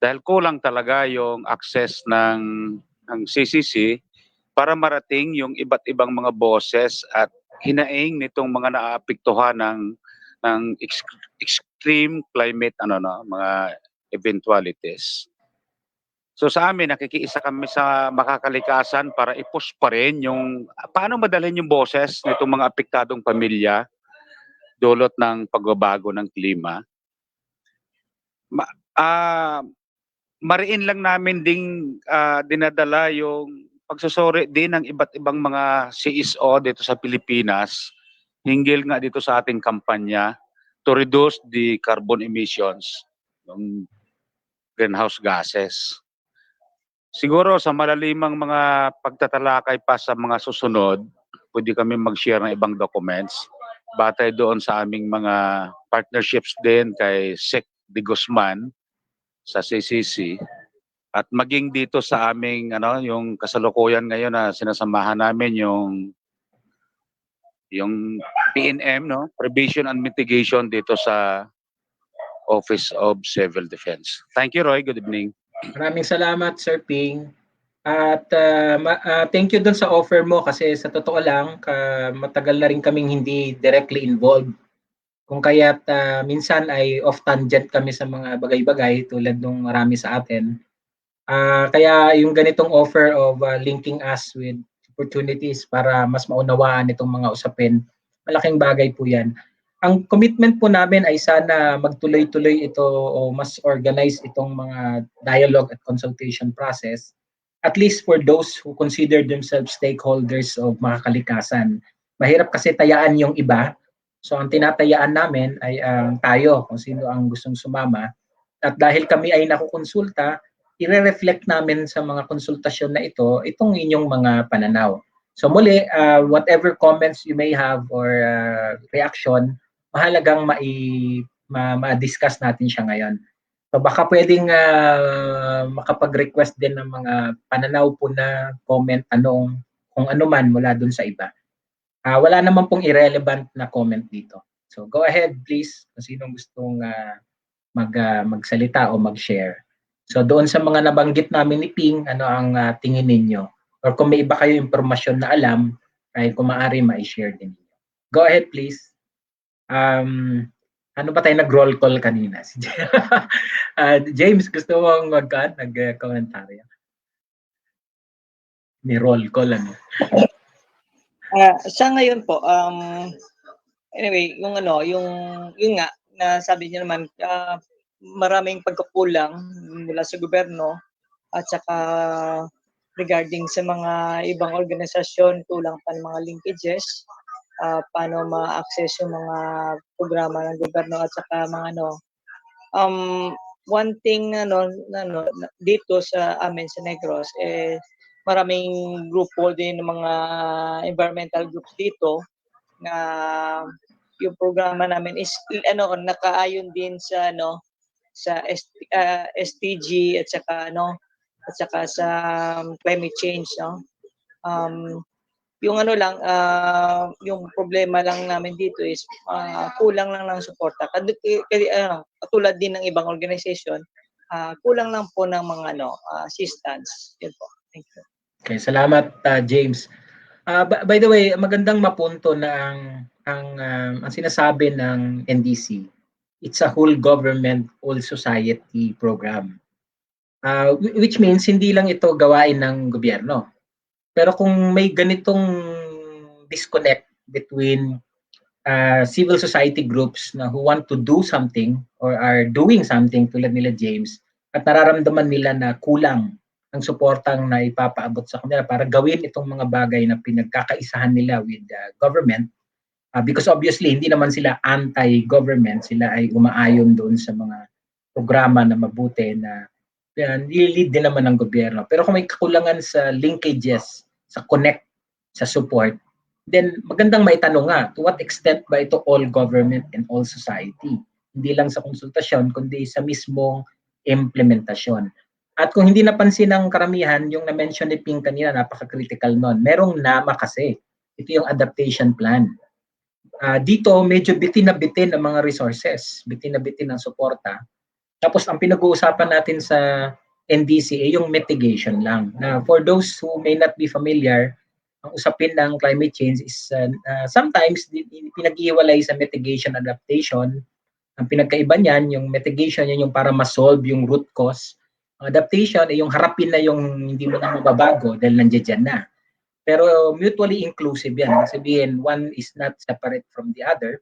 Speaker 2: dahil kulang talaga yung access ng CCC para marating yung iba't ibang mga boses at hinaing nitong mga naaapektuhan ng extreme climate mga eventualities. So sa amin, nakikiisa kami sa makakalikasan para i-push pa rin yung paano madalhin yung boses nitong mga apektadong pamilya dulot ng pagbabago ng klima. Mariin lang namin ding dinadala yung pagsusuri din ng iba't ibang mga CSO dito sa Pilipinas hinggil nga dito sa ating kampanya to reduce the carbon emissions, yung greenhouse gases. Siguro sa malalimang mga pagtatalakay pa sa mga susunod, pwede kami mag-share ng ibang documents batay doon sa aming mga partnerships din kay Sec de Guzman sa CCC at maging dito sa aming yung kasalukuyan ngayon na sinasamahan namin yung PNM, Prevention and Mitigation dito sa Office of Civil Defense. Thank you, Roy. Good evening.
Speaker 1: Maraming salamat, Sir Ping. At thank you dun sa offer mo kasi sa totoo lang, matagal na rin kaming hindi directly involved. Kung kaya't minsan ay off tangent kami sa mga bagay-bagay tulad nung marami sa atin. Kaya yung ganitong offer of linking us with opportunities para mas maunawaan itong mga usapin, malaking bagay po yan. Ang commitment po namin ay sana magtuloy-tuloy ito o mas organize itong mga dialogue at consultation process, at least for those who consider themselves stakeholders of makakalikasan. Mahirap kasi tayaan yung iba. So ang tinatayaan namin ay tayo, kung sino ang gustong sumama. At dahil kami ay nakukonsulta, i-reflect namin sa mga konsultasyon na ito, itong inyong mga pananaw. So muli, whatever comments you may have or reaction, mahalagang ma-discuss natin siya ngayon. So baka pwedeng makapag-request din ng mga pananaw po na comment, tanong, kung ano man mula dun sa iba. Wala naman pong irrelevant na comment dito. So go ahead please, kung sinong gustong magsalita o mag-share. So doon sa mga nabanggit namin ni Ping, ano ang tingin ninyo? Or kung may iba kayo impormasyon na alam, ay kung maaari ma-share din ninyo. Go ahead please. Ano ba tayo nag-roll call kanina? James, gusto mong nag-komentaryo? Ni roll call ano?
Speaker 3: Sa ngayon po, anyway, yung nga, na sabi niyo naman, maraming pagkukulang mula sa gobyerno at saka regarding sa mga ibang organisasyon, kulang pa ng mga linkages, paano ma-access yung mga programa ng gobyerno at saka mga one thing dito sa amin sa Negros, maraming grupo din ng mga environmental groups dito na yung programa namin is nakaayon din sa sa SDG at saka sa climate change, yung yung problema lang namin dito is kulang lang ng suporta. Katulad din ng ibang organization, kulang lang po ng mga assistance. Yun po. Thank you.
Speaker 1: Okay, salamat James. By the way, magandang mapunto na ang sinasabi ng NDC, it's a whole government, whole society program. Which means hindi lang ito gawain ng gobyerno. Pero kung may ganitong disconnect between civil society groups na who want to do something or are doing something tulad nila James at nararamdaman nila na kulang ang suportang na ipapaabot sa kanila para gawin itong mga bagay na pinagkakaisahan nila with the government, because obviously hindi naman sila anti-government, sila ay umaayon doon sa mga programa na mabuti na nililid din naman ng gobyerno. Pero kung may kakulangan sa linkages, sa connect, sa support, then magandang maitanong nga, to what extent ba ito all government and all society? Hindi lang sa konsultasyon, kundi sa mismong implementasyon. At kung hindi napansin ng karamihan, yung na-mention ni Ping kanina, napaka-critical nun. Merong NAMA kasi. Ito yung adaptation plan. Dito, medyo bitin na bitin ang mga resources, bitin na bitin ang suporta. Tapos ang pinag-uusapan natin sa NDC ay yung mitigation lang. Na for those who may not be familiar, ang usapin ng climate change is sometimes pinag-iwalay sa mitigation adaptation. Ang pinagkaiba niyan, yung mitigation yan yung para ma-solve yung root cause. Ang adaptation ay yung harapin na yung hindi mo na mababago dahil nandiyan na. Pero mutually inclusive yan. Sabihin, one is not separate from the other.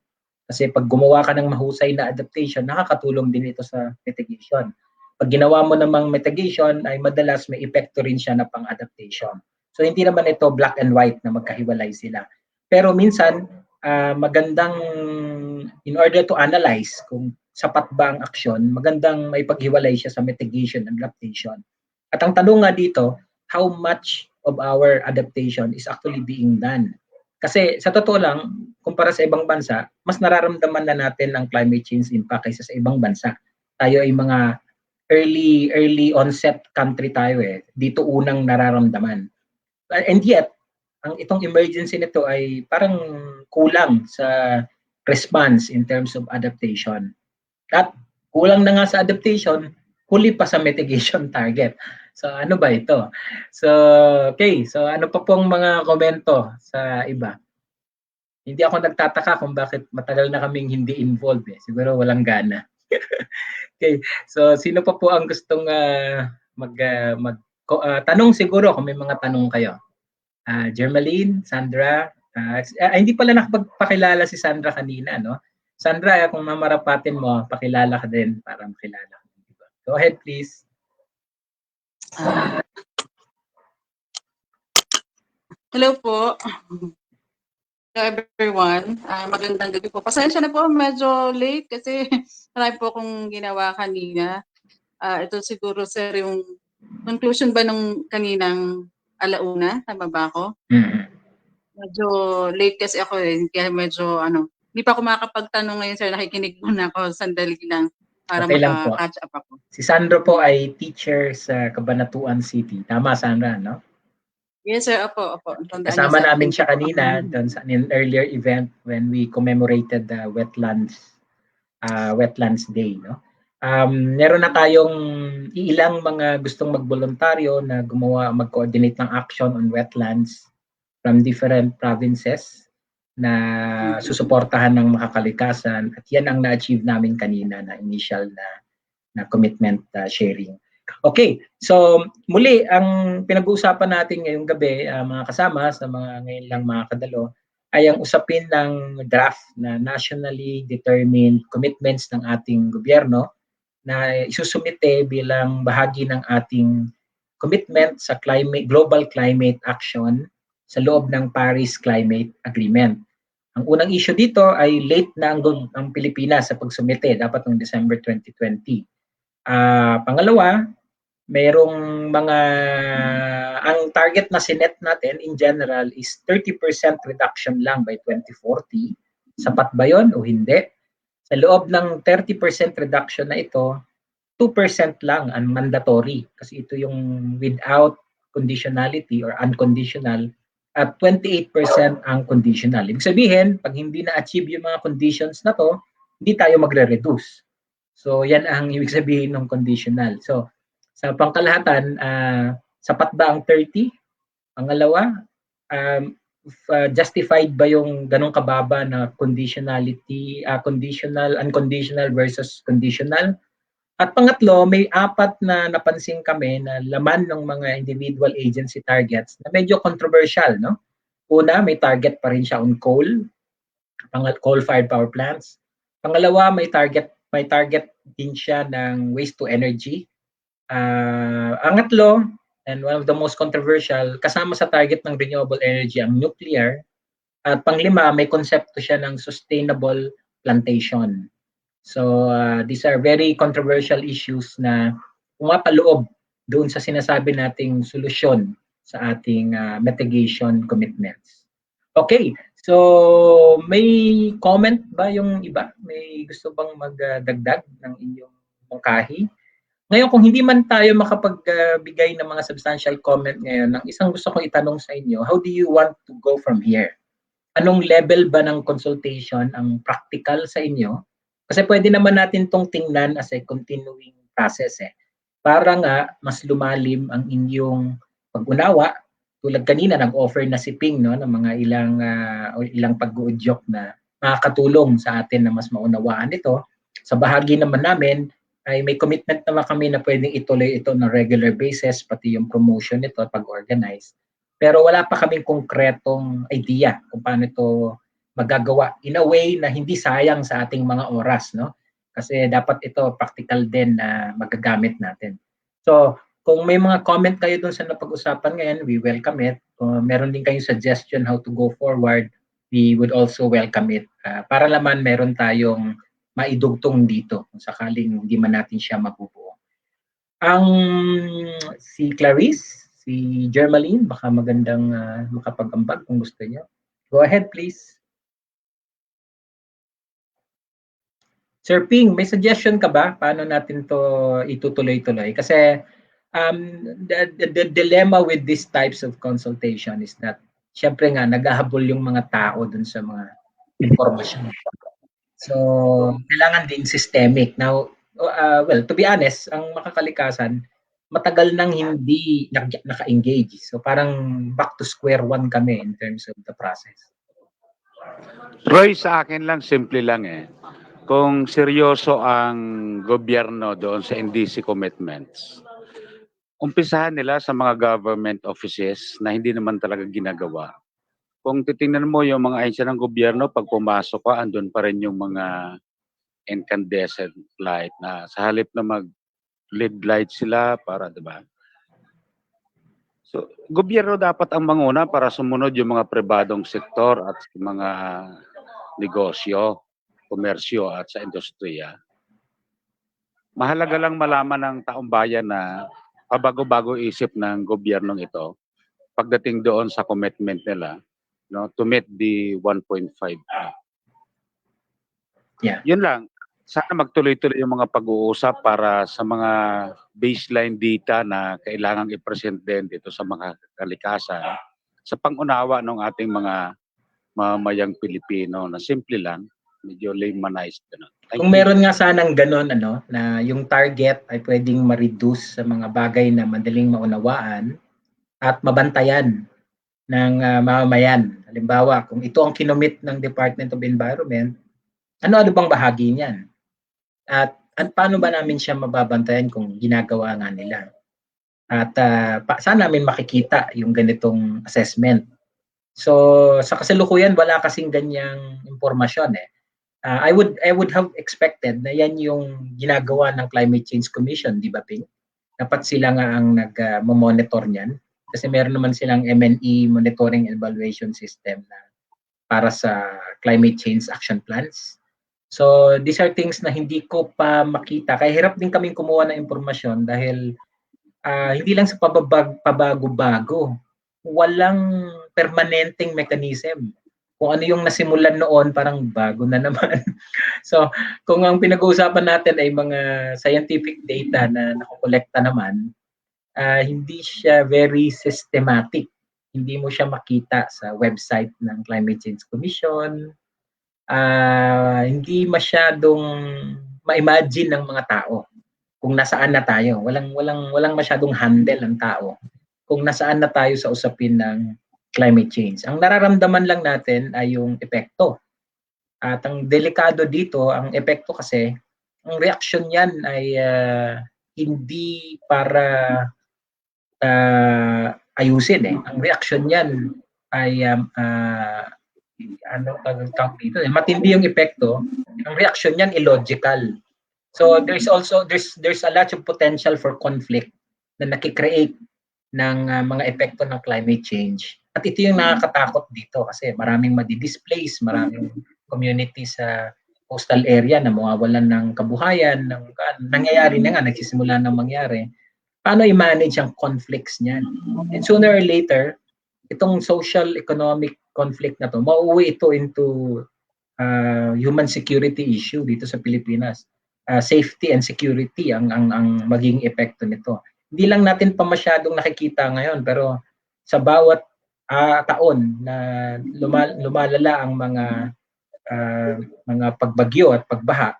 Speaker 1: Kasi pag gumawa ka ng mahusay na adaptation, nakakatulong din ito sa mitigation. Pag ginawa mo namang mitigation, ay madalas may epekto rin siya na pang-adaptation. So hindi naman ito black and white na magkahiwalay sila. Pero minsan, magandang, in order to analyze kung sapat ba ang aksyon, magandang may paghiwalay siya sa mitigation and adaptation. At ang tanong nga dito, how much of our adaptation is actually being done? Kasi sa totoo lang, kumpara sa ibang bansa, mas nararamdaman na natin ang climate change impact kaysa sa ibang bansa. Tayo ay mga early onset country tayo eh. Dito unang nararamdaman. And yet, itong emergency nito ay parang kulang sa response in terms of adaptation. At kulang na nga sa adaptation, huli pa sa mitigation target. So ano ba ito? So okay, so ano pa pong mga komento sa iba? Hindi ako nagtataka kung bakit matagal na kaming hindi involved eh. Siguro walang gana. Okay, so sino pa po ang gustong tanong siguro kung may mga tanong kayo? Jermaline, Sandra, hindi pala nakapagpakilala si Sandra kanina, no? Sandra, kung mamarapatin mo, pakilala ka din para makilala. Go ahead, please.
Speaker 6: Hello po. Hello everyone. Magandang gabi po. Pasensya na po, medyo late kasi marami po akong ginawa kanina. Ito siguro sir yung conclusion ba nung kaninang alauna? Tama ba ako? Medyo late kasi ako eh. Kaya medyo hindi pa ako makakapagtanong ngayon sir. Nakikinig muna ako. Sandali lang para
Speaker 1: okay
Speaker 6: maka-catch up ako.
Speaker 1: Si Sandro po ay teacher sa Cabanatuan City. Tama, Sandra, no?
Speaker 6: Yes sir, opo.
Speaker 1: Kasama namin siya kanina doon sa an earlier event when we commemorated the Wetlands Day, no? Meron na tayong ilang mga gustong magboluntaryo na mag-coordinate ng action on wetlands from different provinces na susuportahan ng makakalikasan at yan ang na-achieve namin kanina na initial na commitment sharing. Okay, so muli ang pinag-uusapan natin ngayong gabi mga kasama sa mga ngayon lang mga kadalo ay ang usapin ng draft na nationally determined commitments ng ating gobyerno na isusumite bilang bahagi ng ating commitment sa global climate action sa loob ng Paris Climate Agreement. Ang unang issue dito ay late na ang Pilipinas sa pagsumite, dapat noong December 2020. Pangalawa, mayroong ang target na sinet natin in general is 30% reduction lang by 2040. Sapat ba yun o hindi? Sa loob ng 30% reduction na ito, 2% lang ang mandatory kasi ito yung without conditionality or unconditional at 28% ang conditional. Ibig sabihin, pag hindi na-achieve yung mga conditions na to, hindi tayo magre-reduce. So yan ang ibig sabihin ng conditional. So sa pangkalahatan, sapat ba ang 30? Pangalawa, justified ba yung ganong kababa na conditionality, unconditional versus conditional? At pangatlo, may 4 na napansin kami na laman ng mga individual agency targets na medyo controversial, no? Una, may target pa rin siya on coal-fired power plants. Pangalawa, may target din siya ng waste to energy. Angatlo, and one of the most controversial, kasama sa target ng renewable energy ang nuclear. At panglima, may konsepto siya ng sustainable plantation. So these are very controversial issues na pumapaloob doon sa sinasabi nating solusyon sa ating mitigation commitments. Okay, so may comment ba yung iba? May gusto bang magdagdag ng inyong mungkahi? Ngayon, kung hindi man tayo makapagbigay ng mga substantial comment ngayon, ang isang gusto kong itanong sa inyo, how do you want to go from here? Anong level ba ng consultation ang practical sa inyo Kasi pwede naman natin tong tingnan as a continuing process para nga mas lumalim ang inyong pag-unawa. Tulad kanina nag-offer na si Ping no ng mga ilang pag-uudyok na makakatulong sa atin na mas maunawaan ito. Sa bahagi naman namin ay may commitment naman kami na pwedeng ituloy ito na regular basis, pati yung promotion nito pag-organize. Pero wala pa kaming konkretong idea kung paano ito magagawa in a way na hindi sayang sa ating mga oras, no? Kasi dapat ito practical din na magagamit natin. So, kung may mga comment kayo dun sa napag-usapan ngayon, we welcome it. Kung meron din kayong suggestion how to go forward, we would also welcome it. Para naman meron tayong maidugtong dito kung sakaling hindi man natin siya mabubuo. Ang si Clarice, si Germaline, baka magandang makapag-ambag kung gusto niyo. Go ahead, please. Sir Ping, may suggestion ka ba? Paano natin to itutuloy-tuloy? Kasi the dilemma with these types of consultation is that syempre nga naghahabol yung mga tao dun sa mga informasyon. So, kailangan din systemic. Now, well, to be honest, ang makakalikasan, matagal nang hindi naka-engage. So, parang back to square one kami in terms of the process.
Speaker 2: Roy, sa akin lang, simple lang Kung seryoso ang gobyerno doon sa NDC commitments, umpisahan nila sa mga government offices na hindi naman talaga ginagawa. Kung titingnan mo yung mga ahensya ng gobyerno, pag pumasok ka, andun pa rin yung mga incandescent light na sa halip na mag-LED light sila para, diba? So, gobyerno dapat ang manguna para sumunod yung mga pribadong sektor at mga negosyo, komersyo at sa industriya. Mahalaga lang malaman ng taong bayan na pabago-bago isip ng gobyernong ito pagdating doon sa commitment nila, no, to meet the 1.5.
Speaker 1: Yeah.
Speaker 2: Yun lang. Sana magtuloy-tuloy yung mga pag-uusap para sa mga baseline data na kailangang i-present din dito sa mga kalikasan sa pang-unawa ng ating mga mamamayang Pilipino na simple lang, medyo laymanized.
Speaker 1: Kung meron nga sanang ganon, na yung target ay pwedeng ma-reduce sa mga bagay na madaling maunawaan at mabantayan ng mamamayan. Halimbawa, kung ito ang kinomit ng Department of Environment, ano bang bahagi niyan? At paano ba namin siya mababantayan kung ginagawa nga nila? At saan namin makikita yung ganitong assessment? So, sa kasalukuyan, wala kasing ganyang impormasyon I would have expected na yan yung ginagawa ng Climate Change Commission, di ba, Ping? Dapat sila nga ang nag-monitor niyan. Kasi meron naman silang MNE, Monitoring and Evaluation System na para sa climate change action plans. So, these are things na hindi ko pa makita. Kaya hirap din kaming kumuha ng impormasyon dahil hindi lang sa pabago-bago. Walang permanenteng mechanism. Kung ano yung nasimulan noon, parang bago na naman. So, kung ang pinag-uusapan natin ay mga scientific data na nakokolekta naman, hindi siya very systematic. Hindi mo siya makita sa website ng Climate Change Commission. Hindi masyadong ma-imagine ng mga tao kung nasaan na tayo. Walang masyadong handle ang tao kung nasaan na tayo sa usapin ng climate change. Ang nararamdaman lang natin ay yung epekto. At ang delikado dito, ang epekto kasi, ang reaksyon niyan ay hindi para ayusin Ang reaksyon niyan ay matindi yung epekto. Ang reaksyon niyan illogical. So there's a lot of potential for conflict na nakikreate ng mga epekto ng climate change. At ito yung nakakatakot dito kasi maraming madi-displace, maraming community sa coastal area na mawawalan ng kabuhayan, nangyayari na nga, nagsisimula ng mangyari. Paano i-manage ang conflicts niyan? And sooner or later, itong social economic conflict na to, mauwi ito into human security issue dito sa Pilipinas. Safety and security ang maging epekto nito. Hindi lang natin pa masyadong nakikita ngayon, pero sa bawat taon na lumalala ang mga pagbagyo at pagbaha,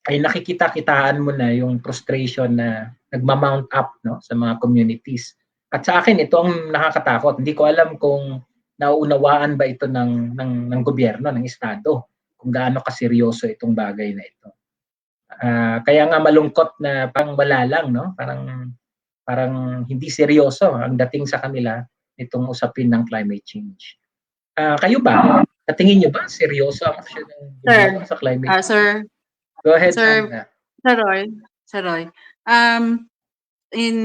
Speaker 1: ay nakikita-kitaan mo na yung frustration na nagma-mount up, no, sa mga communities. At sa akin ito ang nakakatakot. Hindi ko alam kung nauunawaan ba ito ng gobyerno, ng estado, kung gaano kaseryoso itong bagay na ito. Kaya nga malungkot na pang wala lang, no? Parang hindi seryoso ang dating sa kanila itong usapin ng climate change. Kayo ba? Sa tingin niyo ba seryoso ang aksyon ng gobyerno sa climate change?
Speaker 6: Sir,
Speaker 1: Go ahead,
Speaker 6: Sir,
Speaker 1: Sandra.
Speaker 6: Sir Roy, in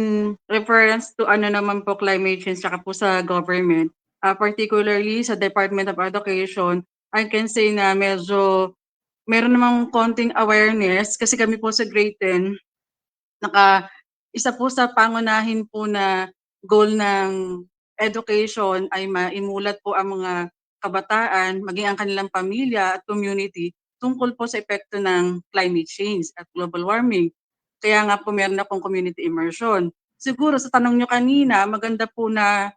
Speaker 6: reference to ano naman po climate change saka po sa government, particularly sa Department of Education, I can say na medyo meron namang konting awareness kasi kami po sa grade 10, isa po sa pangunahin po na goal ng education ay maimulat po ang mga kabataan, maging ang kanilang pamilya at community tungkol po sa epekto ng climate change at global warming. Kaya nga po meron akong community immersion. Siguro sa tanong nyo kanina, maganda po na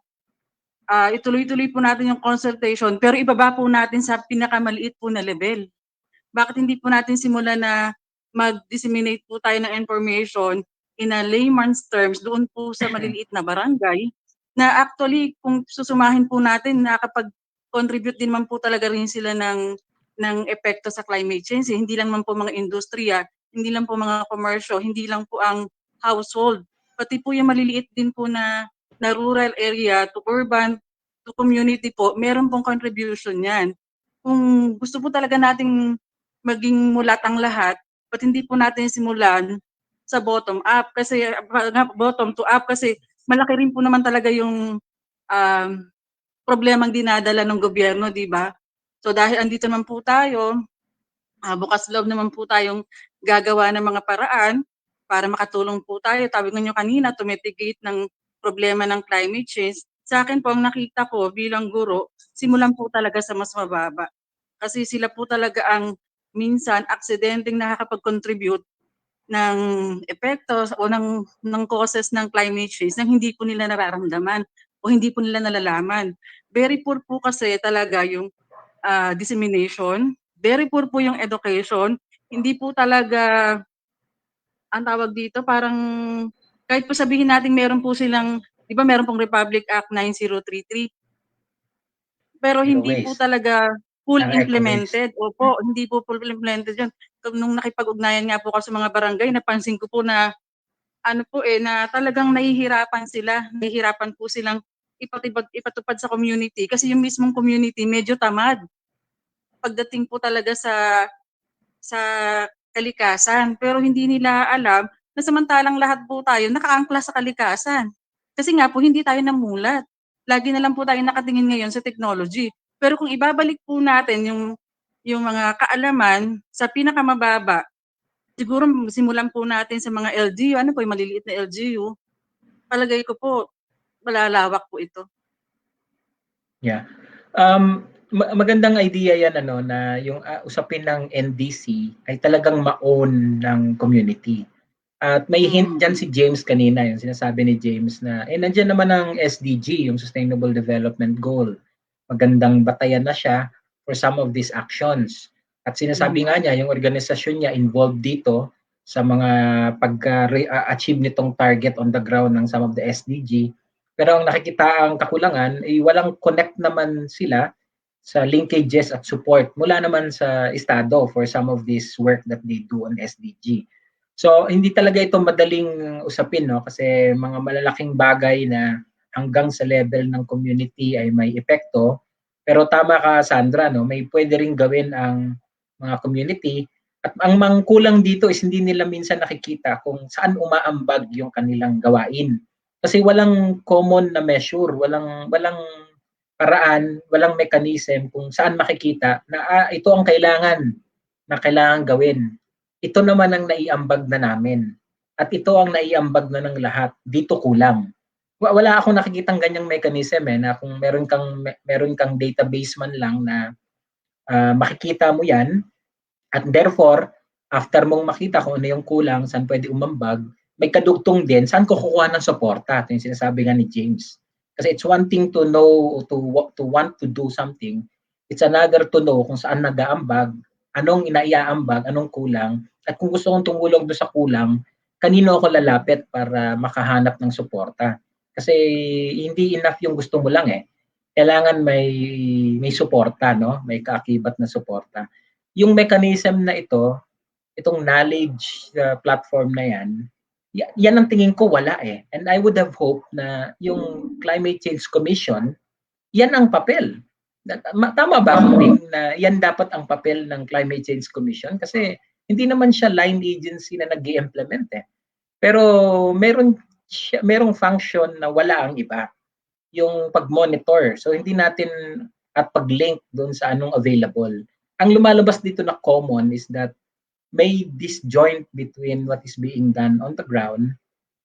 Speaker 6: ituloy-tuloy po natin yung consultation pero ibaba po natin sa pinakamaliit po na level. Bakit hindi po natin simulan na mag-disseminate po tayo ng information in a layman's terms doon po sa maliliit na barangay na actually kung susumahin po natin nakakapag-contribute din man po talaga rin sila ng epekto sa climate change. Hindi lang man po mga industriya, hindi lang po mga komersyo, hindi lang po ang household, pati po yung maliliit din po na rural area to urban to community po, meron pong contribution yan. Kung gusto po talaga nating maging mulat ang lahat, ba't hindi po natin simulan sa bottom up kasi bottom to up kasi malaki rin po naman talaga yung problemang dinadala ng gobyerno, di ba? So dahil andito naman po tayo, bukas loob naman po tayong gagawa ng mga paraan para makatulong po tayo. Tawag nyo kanina, to mitigate ng problema ng climate change. Sa akin po, ang nakita ko bilang guro, simulan po talaga sa mas mababa. Kasi sila po talaga ang minsan aksidenteng nakakapag-contribute ng epekto o ng causes ng climate change na hindi po nila nararamdaman o hindi po nila nalalaman. Very poor po kasi talaga yung dissemination, very poor po yung education, hindi po talaga, ang tawag dito, parang kahit po sabihin natin meron po silang, di ba meron pong Republic Act 9033, pero hindi po talaga full implemented. Opo, hindi po full implemented yun. Nung nakipag-ugnayan nga po ako sa mga barangay, napansin ko po na na talagang nahihirapan sila. Nahihirapan po silang ipatupad sa community kasi yung mismong community medyo tamad pagdating po talaga sa kalikasan. Pero hindi nila alam na samantalang lahat po tayo nakaangkla sa kalikasan. Kasi nga po hindi tayo namulat. Lagi na lang po tayo nakatingin ngayon sa technology. Pero kung ibabalik po natin yung mga kaalaman sa pinakamababa, siguro simulan po natin sa mga LGU, ano po yung maliliit na LGU, palagay ko po, malalawak po ito.
Speaker 1: Yeah. Magandang idea yan na yung usapin ng NDC ay talagang ma-own ng community. At may hint dyan si James kanina, yung sinasabi ni James na nandiyan naman ang SDG, yung Sustainable Development Goal. Magandang batayan na siya for some of these actions. At sinasabi nga niya, yung organisasyon niya involved dito sa mga pag-achieve nitong target on the ground ng some of the SDG. Pero ang nakikita ang kakulangan ay walang connect naman sila sa linkages at support mula naman sa estado for some of this work that they do on SDG. So hindi talaga ito madaling usapin, no, kasi mga malalaking bagay na hanggang sa level ng community ay may epekto. Pero tama ka, Sandra, no, may pwede ring gawin ang mga community at ang mangkulang dito is hindi nila minsan nakikita kung saan umaambag yung kanilang gawain. Kasi walang common na measure, walang paraan, walang mechanism kung saan makikita na ito ang kailangan gawin. Ito naman ang naiambag na namin. At ito ang naiambag na ng lahat. Dito kulang. Wala akong nakikitang ganyang mechanism na kung meron kang database man lang na makikita mo yan at therefore after mong makita kung ano yung kulang, saan pwede umambag, may kadugtong din saan ko kukuha ng suporta. Ito yung sinasabi nga ni James. Kasi it's one thing to know, to want to do something. It's another to know kung saan nag-aambag, anong inaiaambag, anong kulang, At kung gusto kong tumulong doon sa kulang, kanino ako lalapit para makahanap ng suporta? Kasi hindi enough yung gusto mo lang eh. Kailangan may suporta, no? May kaakibat na suporta. Yung mechanism na ito, itong knowledge platform na yan ang tingin ko wala eh. And I would have hoped na yung Climate Change Commission, yan ang papel. Tama ba ako na yan dapat ang papel ng Climate Change Commission? Kasi hindi naman siya line agency na nag-i-implement eh. Pero merong function na wala ang iba. Yung pag-monitor. So hindi natin at pag-link doon sa anong available. Ang lumalabas dito na common is that may disjoint between what is being done on the ground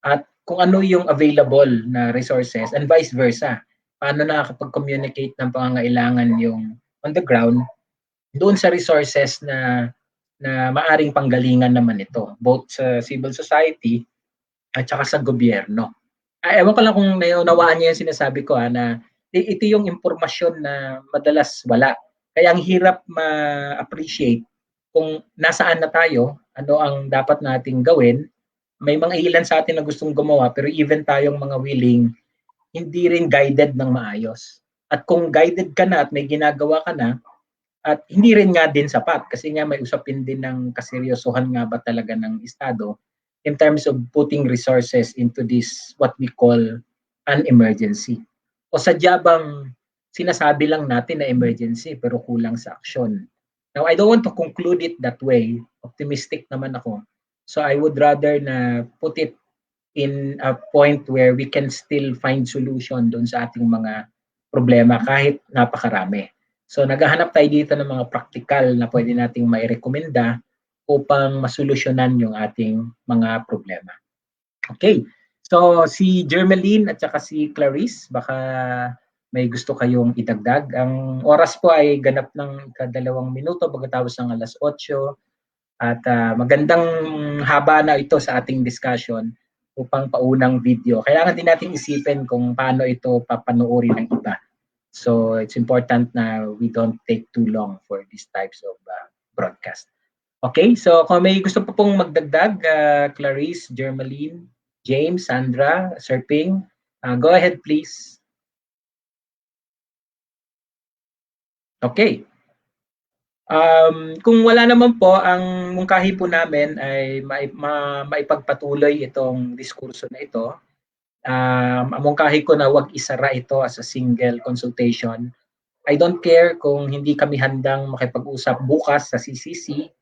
Speaker 1: at kung ano yung available na resources and vice versa. Paano nakakapag-communicate ng pangangailangan yung on the ground doon sa resources na maaring panggalingan naman ito, both sa civil society at saka sa gobyerno. Ewan ko lang kung naunawaan niyo yung sinasabi ko na ito yung impormasyon na madalas wala. Kaya ang hirap ma-appreciate kung nasaan na tayo, ano ang dapat nating gawin. May mga ilan sa atin na gustong gumawa pero even tayong mga willing, hindi rin guided ng maayos. At kung guided ka na at may ginagawa ka na, at hindi rin nga din sapat kasi nga may usapin din ng kaseryosohan nga ba talaga ng Estado in terms of putting resources into this what we call an emergency. O sadya bang sinasabi lang natin na emergency pero kulang sa aksyon. Now, I don't want to conclude it that way. Optimistic naman ako. So I would rather na put it in a point where we can still find solution doon sa ating mga problema kahit napakarami. So naghahanap tayo dito ng mga practical na pwede nating mairekomenda upang masolusyonan yung ating mga problema. Okay. So si Jermeline at saka si Clarice, baka may gusto kayong idagdag. Ang oras po ay ganap ng 2 minuto pagkatapos ng 8:00 at magandang haba na ito sa ating discussion upang paunang video. Kailangan din natin isipin kung paano ito papanoorin ng iba. So it's important na we don't take too long for these types of broadcast. Okay, so kung may gusto po pong magdagdag, Clarice, Jermeline, James, Sandra, Sir Ping, go ahead please. Okay. Kung wala naman po, ang mungkahi po namin ay maipagpatuloy itong diskurso na ito. Mungkahi ko na wag isara ito as a single consultation. I don't care kung hindi kami handang makipag-usap bukas sa CCC.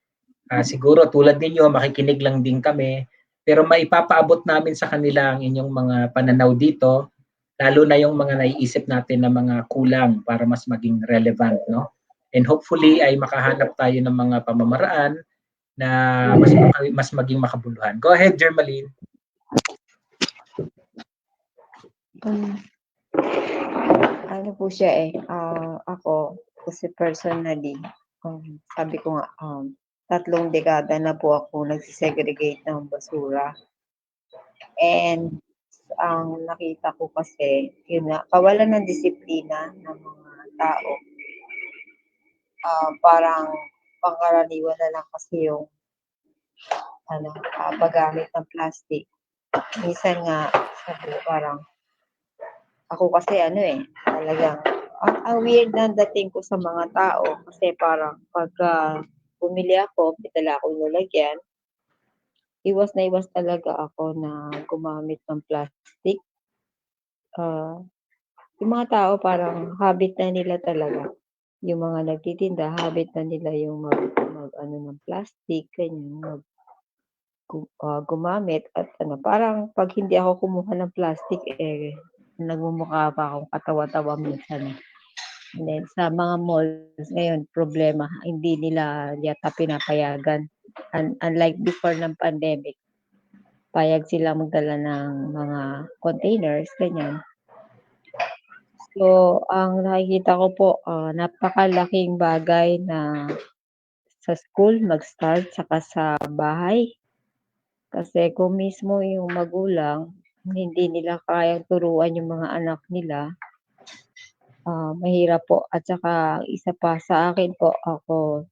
Speaker 1: Siguro tulad ninyo, makikinig lang din kami. Pero maipapaabot namin sa kanila ang inyong mga pananaw dito, lalo na yung mga naiisip natin na mga kulang para mas maging relevant, no? And hopefully ay makahanap tayo ng mga pamamaraan na mas maging makabuluhan. Go ahead, Jermeline.
Speaker 4: Ano po siya ako kasi personally, sabi ko nga, 3 dekada na po ako nagsisegregate ng basura. And ang nakita ko kasi, yun nga, kawalan ng disiplina ng mga tao. Parang pangkaraniwan na lang kasi yung paggamit ng plastic. Minsan nga, sabi parang, ako kasi talagang, ang weird na dating ko sa mga tao kasi parang pagka bumili ako, pitala ako nilagyan, iwas na iwas talaga ako na gumamit ng plastic. Yung mga tao parang habit na nila talaga. Yung mga nagtitinda, habit na nila yung ng plastic, ganyan, gumamit at parang pag hindi ako kumuha ng plastic, nagmumukha pa akong katawa-tawa minsan. And then sa mga malls ngayon, problema, hindi nila yata pinapayagan. Unlike before ng pandemic, payag sila magdala ng mga containers, ganyan. So, ang nakikita ko po, napakalaking bagay na sa school mag-start saka sa bahay. Kasi kung mismo yung magulang, hindi nila kayang turuan yung mga anak nila, mahirap po. At saka isa pa sa akin po, ako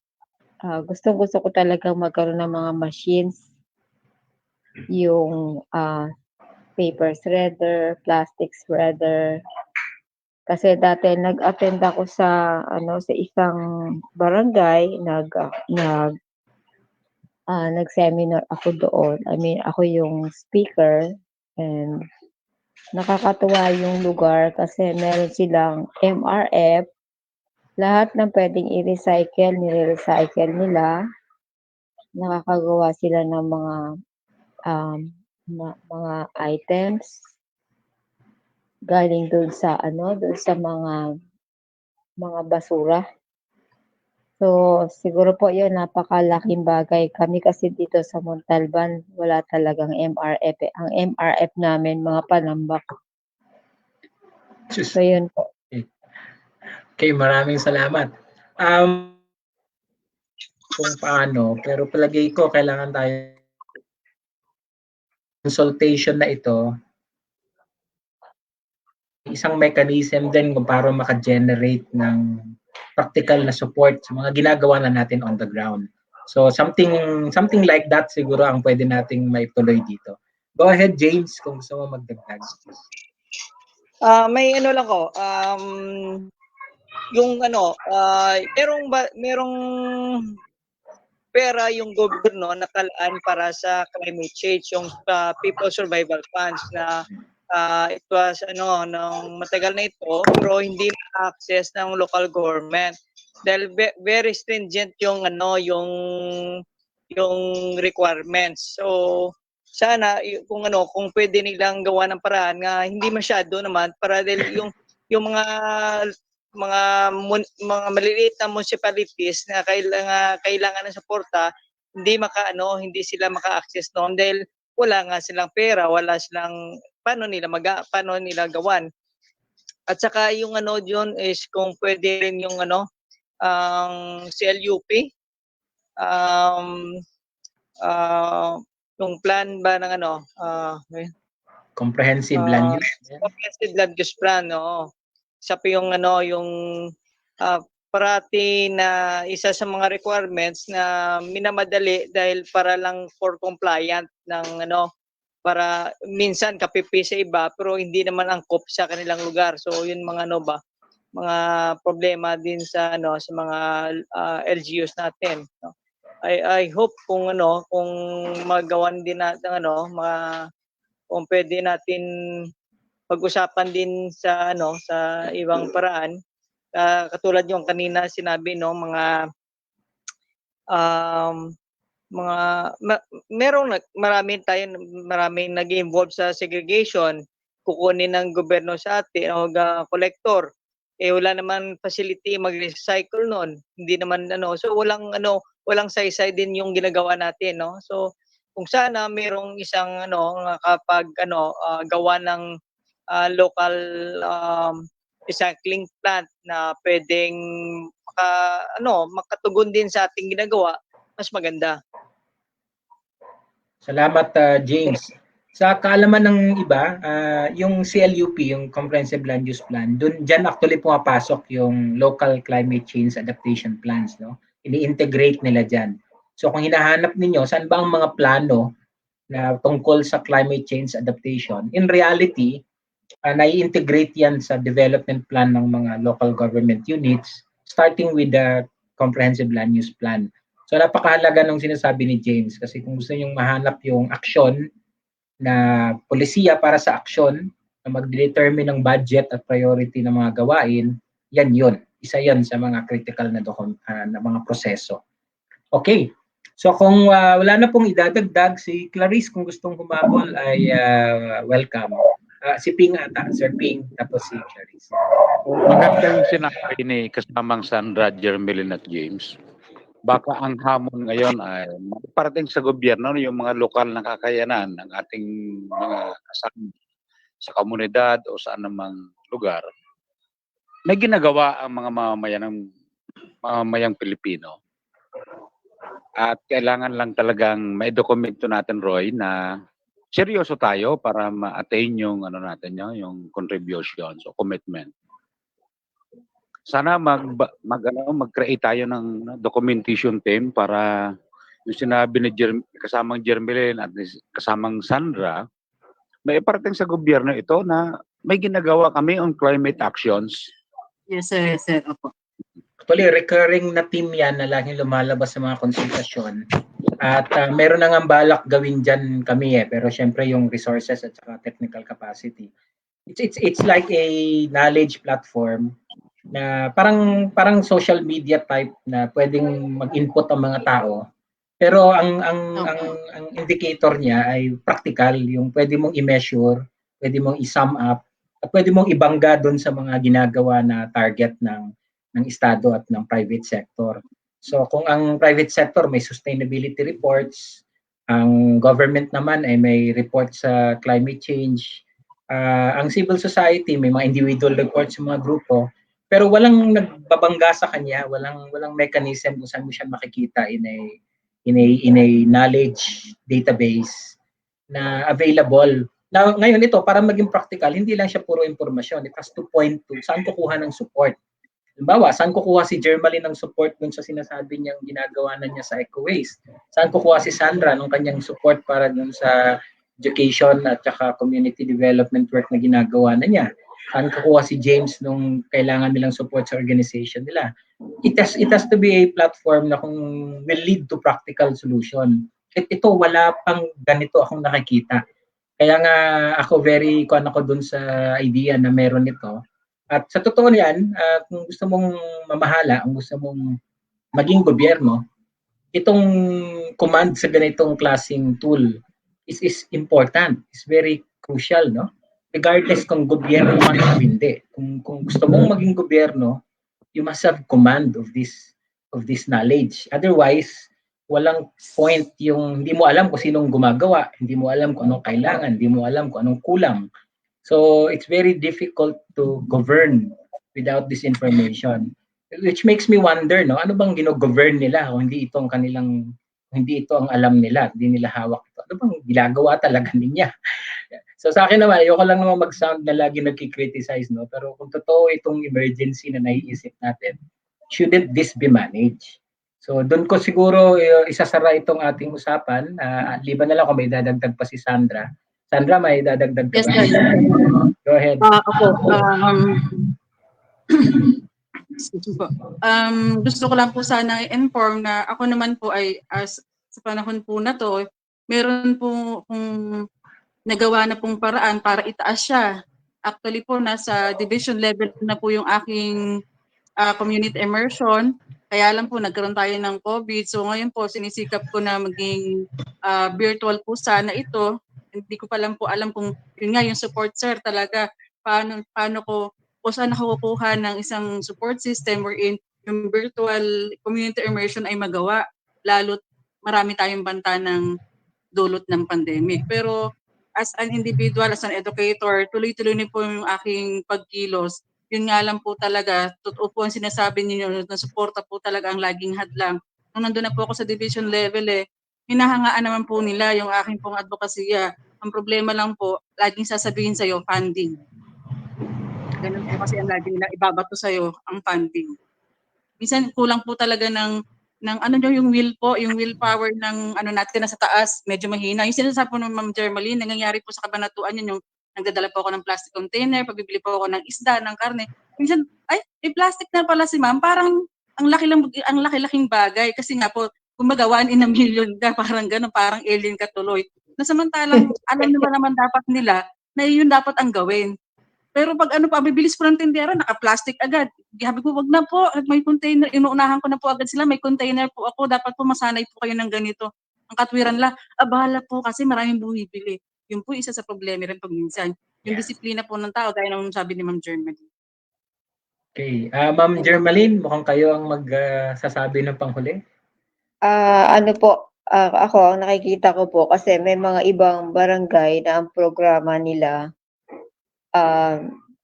Speaker 7: gustong-gusto ko talagang magkaroon ng mga machines, yung paper shredder, plastic shredder. Kasi dati nag-attend ako sa sa isang barangay, nag-seminar ako doon. I mean, ako yung speaker, and nakakatuwa yung lugar kasi meron silang MRF. Lahat ng pwedeng i-recycle, nire-recycle nila. Nakakagawa sila ng mga items galing doon sa doon sa mga basura. So, siguro po 'yun, napakalaking bagay. Kami kasi dito sa Montalban, wala talagang MRF, eh. Ang MRF namin mga panambak. So, 'yun po.
Speaker 1: Okay, maraming salamat. Kung paano, pero palagay ko kailangan tayo consultation na ito, isang mechanism din kung para maka-generate ng practical na support sa mga ginagawa na natin on the ground. So something like that siguro ang pwede nating maituloy dito. Go ahead, James, kung gusto mo magdagdag.
Speaker 3: May ano lang ko, yung merong pera yung gobyerno nakalaan para sa climate change, yung People Survival Funds na it was nung matagal na ito, pero hindi na-access ng local government dahil very stringent yung yung requirements. So sana kung pwede nilang gawa ng paraan nga hindi masyado naman para dahil yung mga maliliit na municipalities na kailangan ng suporta, hindi sila maka-access noon dahil wala nga silang pera, wala silang paano nila gawan. At saka yung yun is kung pwede rin yung ang CLUP, yung plan ba ng
Speaker 1: Comprehensive land use.
Speaker 3: Comprehensive land use plan, no. Isa pa yung parati na isa sa mga requirements na minamadali dahil para lang for compliant ng para minsan kapipi sa iba pero hindi naman angkop sa kanilang lugar. So yun mga mga problema din sa sa mga LGUs natin, no? I hope kung magawan din natin kung pwede natin pag-usapan din sa sa ibang paraan, katulad yung kanina sinabi maraming nag-involve sa segregation, kukunin ng gobyerno sa atin o collector, wala naman facility mag-recycle noon, hindi naman so walang saysay din yung ginagawa natin, no. So kung sana merong isang kapag gawa ng local recycling plant na pwedeng makatugon din sa ating ginagawa, mas maganda.
Speaker 1: Salamat, James. Sa kaalaman ng iba, yung CLUP, yung Comprehensive Land Use Plan, dyan actually pumapasok yung local climate change adaptation plans, no? Ini-integrate nila dyan. So kung hinahanap ninyo, saan ba ang mga plano na tungkol sa climate change adaptation, in reality, nai-integrate yan sa development plan ng mga local government units, starting with the Comprehensive Land Use Plan. So napakahalaga nung sinasabi ni James kasi kung gusto niyong mahanap yung aksyon na polisiya para sa aksyon na mag-determine ng budget at priority ng mga gawain, yan yun. Isa yan sa mga critical na mga proseso. Okay. So kung wala na pong idadagdag, si Clarice kung gustong humabol ay welcome. Si Ping ata, Sir Ping, tapos si Clarice.
Speaker 2: Maganda yung sinabi ni kasamang Sandra, Jermelin at James. Baka ang hamon ngayon ay parating sa gobyerno yung mga lokal na kakayanan ng ating mga kasama sa komunidad o sa anumang lugar. May ginagawa ang mga mamamayang Pilipino. At kailangan lang talagang may dokumento natin, Roy, na seryoso tayo para ma-attain yung natin yung contributions o commitment. sana mag-create tayo ng documentation team para yung sinabi ni kasamang Jermeline at kasamang Sandra, may iparating sa gobyerno ito na may ginagawa kami on climate actions.
Speaker 6: Yes, sir. Yes, sir. Opo.
Speaker 1: Actually, recurring na team yan na laging lumalabas sa mga konsultasyon. At meron na nga balak gawin dyan kami pero syempre yung resources at saka technical capacity. It's like a knowledge platform na parang social media type na pwedeng mag-input ang mga tao. Pero ang indicator niya ay practical, yung pwede mong i-measure, pwede mong i-sum up, at pwede mong ibangga doon sa mga ginagawa na target ng estado at ng private sector. So kung ang private sector may sustainability reports, ang government naman ay may report sa climate change, ang civil society may mga individual reports sa mga grupo, pero walang nagbabangga sa kanya, walang mechanism kung saan mo siya makikita in a knowledge database na available. Now, ngayon ito, para maging practical, hindi lang siya puro impormasyon. It has to point to saan kukuha ng support. Halimbawa, saan kukuha si Jermaline ng support dun sa sinasabi niyang ginagawa na niya sa Eco-Waste? Saan kukuha si Sandra ng kanyang support para dun sa education at saka community development work na ginagawa na niya? Saan kukuha si James nung kailangan nilang support sa organization nila? It has to be a platform na kung will lead to practical solution. Ito, wala pang ganito akong nakikita. Kaya nga ako kuwan ako dun sa idea na meron ito. At sa totoo niyan, kung gusto mong mamahala, kung gusto mong maging gobyerno, itong command sa ganitong klaseng tool is important, is very crucial, no? Regardless kung gobyerno man o hindi. Kung gusto mong maging gobyerno, you must have command of this knowledge. Otherwise, walang point yung hindi mo alam kung sinong gumagawa, hindi mo alam kung anong kailangan, hindi mo alam kung anong kulang. So it's very difficult to govern without this information, which makes me wonder, no, ano bang gino-govern nila kung hindi ito ang alam nila, hindi nila hawak ito. Ano bang ginagawa talaga niya? So sa akin naman, ayoko lang naman mag-sound na lagi nagki-criticize, no? Pero kung totoo itong emergency na naiisip natin, shouldn't this be managed? So doon ko siguro isasara itong ating usapan. Liban na lang kung may dadagdag pa si Sandra. Sandra, may dadagdag ka
Speaker 6: Yes,
Speaker 1: ba?
Speaker 6: sir.
Speaker 1: Go ahead.
Speaker 6: Opo. Excuse me po. Gusto ko lang po sana i-inform na ako naman po ay sa panahon po na to, meron po kung nagawa na pong paraan para itaas siya. Actually po, nasa division level na po yung aking community immersion. Kaya lang po, nagkaroon tayo ng COVID. So ngayon po, sinisikap ko na maging virtual po sana ito. Hindi ko pa lang po alam kung yun nga yung support sir talaga. Paano ko o saan ako kukuha ng isang support system wherein yung virtual community immersion ay magawa. Lalo't marami tayong banta ng dulot ng pandemic. Pero as an individual, as an educator, tuloy-tuloy na po yung aking pagkilos. Yun nga lang po talaga, totoo po ang sinasabi ninyo na suporta po talaga ang laging hadlang. Nung nandun na po ako sa division level hinahangaan naman po nila yung aking pong advokasya. Ang problema lang po, laging sasabihin sa'yo, funding. Ganun po kasi ang lagi nila ibabato sa'yo, ang funding. Minsan kulang po talaga ng yung will po, yung willpower ng natin na sa taas, medyo mahina. Yung sinasabi po ng Ma'am Jermaline, nangyayari po sa Kabanatuan yun, yung nagdadala po ako ng plastic container, pagbibili po ako ng isda, ng karne. Minsan, may plastic na pala si ma'am, parang ang laki-laking bagay. Kasi nga po, kumbaga 1 in a million ka, parang gano'n, parang alien ka tuloy. Na samantalang, alam naman dapat nila na yun dapat ang gawin. Pero pag bibilis po ng tindera, naka-plastic agad. Sabi ko, wag na po, may container, inuunahan ko na po agad sila, may container po ako, dapat po masanay po kayo ng ganito. Ang katwiran lang, bahala po kasi maraming bumibili. Yun po isa sa problema rin pag minsan. Yung disiplina po ng tao, gaya ng sabi ni Ma'am Jermaline.
Speaker 1: Okay. Ma'am Jermaline, mukhang kayo ang magsasabi ng panghuli.
Speaker 7: Ako, ang nakikita ko po, kasi may mga ibang barangay na ang programa nila,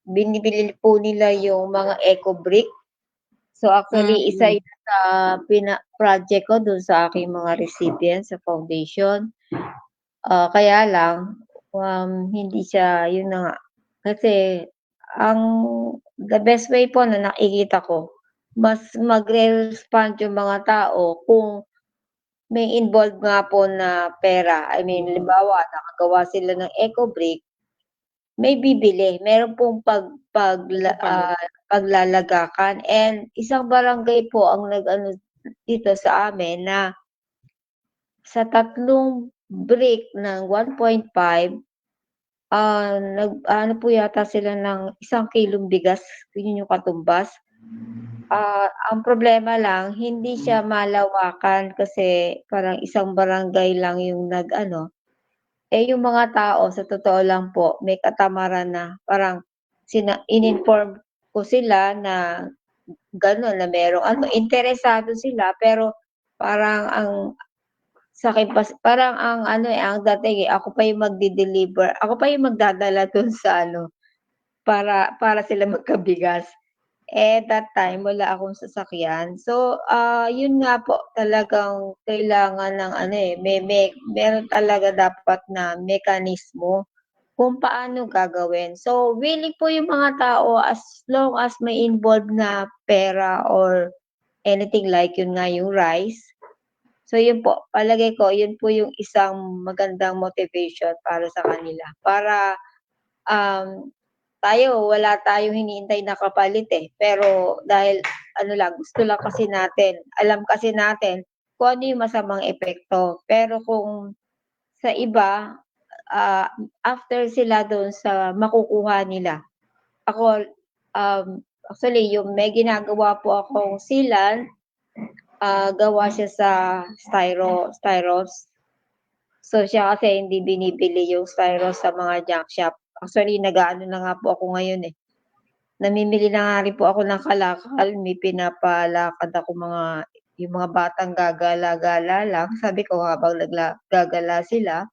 Speaker 7: binibili po nila yung mga eco brick. So actually, isa yun sa project ko dun sa aking mga recipients sa foundation. Kaya lang, hindi siya, yun na nga. Kasi the best way po na nakikita ko, mas magre-respond yung mga tao kung may involved nga po na pera. I mean, halimbawa, nakagawa sila ng eco brick, may bibili. Meron pong paglalagakan. And isang barangay po ang nag-ano dito sa amin na sa 3 brick ng 1.5, ano po yata sila ng 1 kilong bigas, yun yung katumbas. Ang problema lang, hindi siya malawakan kasi parang isang barangay lang yung nag-ano. Yung mga tao, sa totoo lang po, may katamaran na parang in-inform ko sila na gano'n, na merong interesado sila, pero parang parang ang dating ako pa yung magde-deliver, ako pa yung magdadala dun sa para sila magkabigas. That time wala akong sasakyan. So, yun nga po, talagang kailangan ng meron talaga dapat na mekanismo kung paano gagawin. So, willing po yung mga tao as long as may involved na pera or anything like yun nga yung rice. So, yun po, palagay ko, yun po yung isang magandang motivation para sa kanila. Para wala tayong hinihintay na kapalit pero dahil gusto lang kasi natin, alam kasi natin kung ano yung masamang epekto. Pero kung sa iba, after sila doon sa makukuha nila, ako, actually, yung may ginagawa po akong sealant, gawa siya sa styros. So, siya kasi hindi binibili yung styros sa mga junk shop. Actually, nag-aano na nga po ako ngayon Namimili na nga rin po ako ng kalakal. May pinapalakad ako yung mga batang gagala-gala lang. Sabi ko habang gagala sila,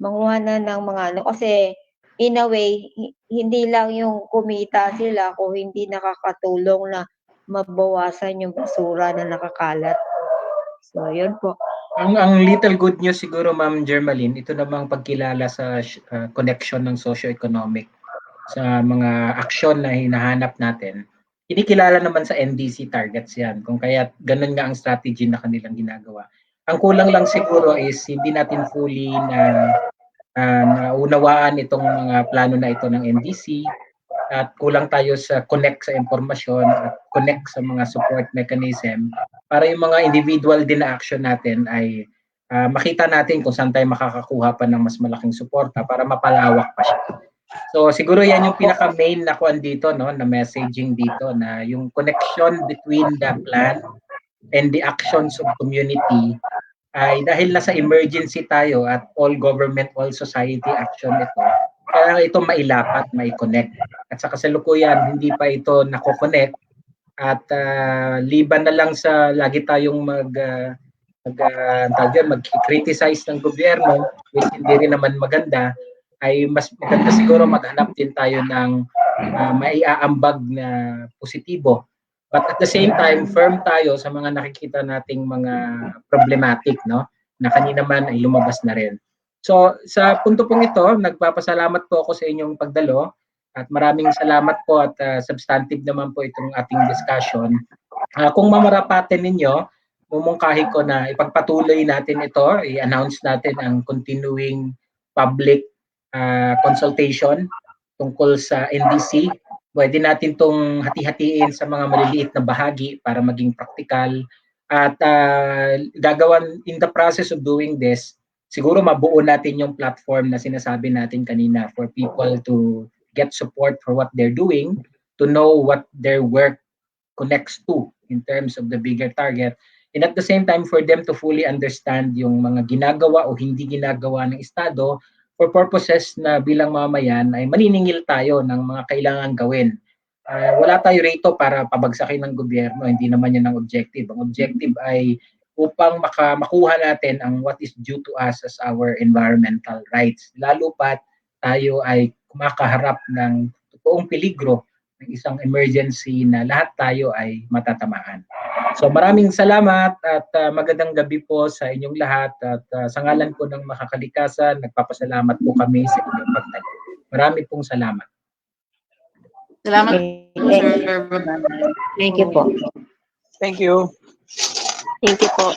Speaker 7: manguha na ng mga kasi in a way, hindi lang yung kumita sila kung hindi nakakatulong na mabawasan yung basura na nakakalat. So, yun po.
Speaker 1: Ang little good news siguro, Ma'am Germaline, ito namang pagkilala sa connection ng socio-economic sa mga aksyon na hinahanap natin. Kinikilala naman sa NDC targets yan, kung kaya ganun nga ang strategy na kanilang ginagawa. Ang kulang lang siguro is hindi natin fully naunawaan itong mga plano na ito ng NDC at kulang tayo sa connect sa impormasyon at connect sa mga support mechanism para yung mga individual din na action natin ay makita natin kung saan tayo makakakuha pa ng mas malaking suporta para mapalawak pa siya. So siguro yan yung pinaka-main na kuan dito, no, na messaging dito, na yung connection between the plan and the actions of community ay dahil nasa emergency tayo at all government, all society action ito, kaya ito mailapat, mai-connect. At sa kasalukuyan, hindi pa ito nako-connect at liban na lang sa lagi tayong mag-criticize ng gobyerno, which hindi rin naman maganda, ay mas maganda siguro maghanap din tayo ng maiaambag na positibo. But at the same time, firm tayo sa mga nakikita nating mga problematic, no? Na kanina man ay lumabas na rin. So, sa punto pong ito, nagpapasalamat po ako sa inyong pagdalo at maraming salamat po at substantive naman po itong ating discussion. Kung mamarapatin ninyo, mumungkahi ko na ipagpatuloy natin ito, i-announce natin ang continuing public consultation tungkol sa NDC. Pwede natin itong hati-hatiin sa mga maliliit na bahagi para maging practical at gagawan in the process of doing this, siguro mabuo natin yung platform na sinasabi natin kanina for people to get support for what they're doing, to know what their work connects to in terms of the bigger target, and at the same time for them to fully understand yung mga ginagawa o hindi ginagawa ng Estado for purposes na bilang mamayan ay maniningil tayo ng mga kailangan gawin. Wala tayo rito para pabagsakin ng gobyerno, hindi naman yan ang objective. Ang objective ay upang makuha natin ang what is due to us as our environmental rights. Lalo pat tayo ay kumakaharap ng totoong peligro ng isang emergency na lahat tayo ay matatamaan. So maraming salamat at magandang gabi po sa inyong lahat at sa ngalan po ng Makakalikasan, nagpapasalamat po kami sa inyong pagtalo. Marami pong salamat.
Speaker 6: Salamat
Speaker 7: Okay.
Speaker 6: po, sir. Bye-bye.
Speaker 7: Thank you po.
Speaker 3: Thank you.
Speaker 5: Thank you po.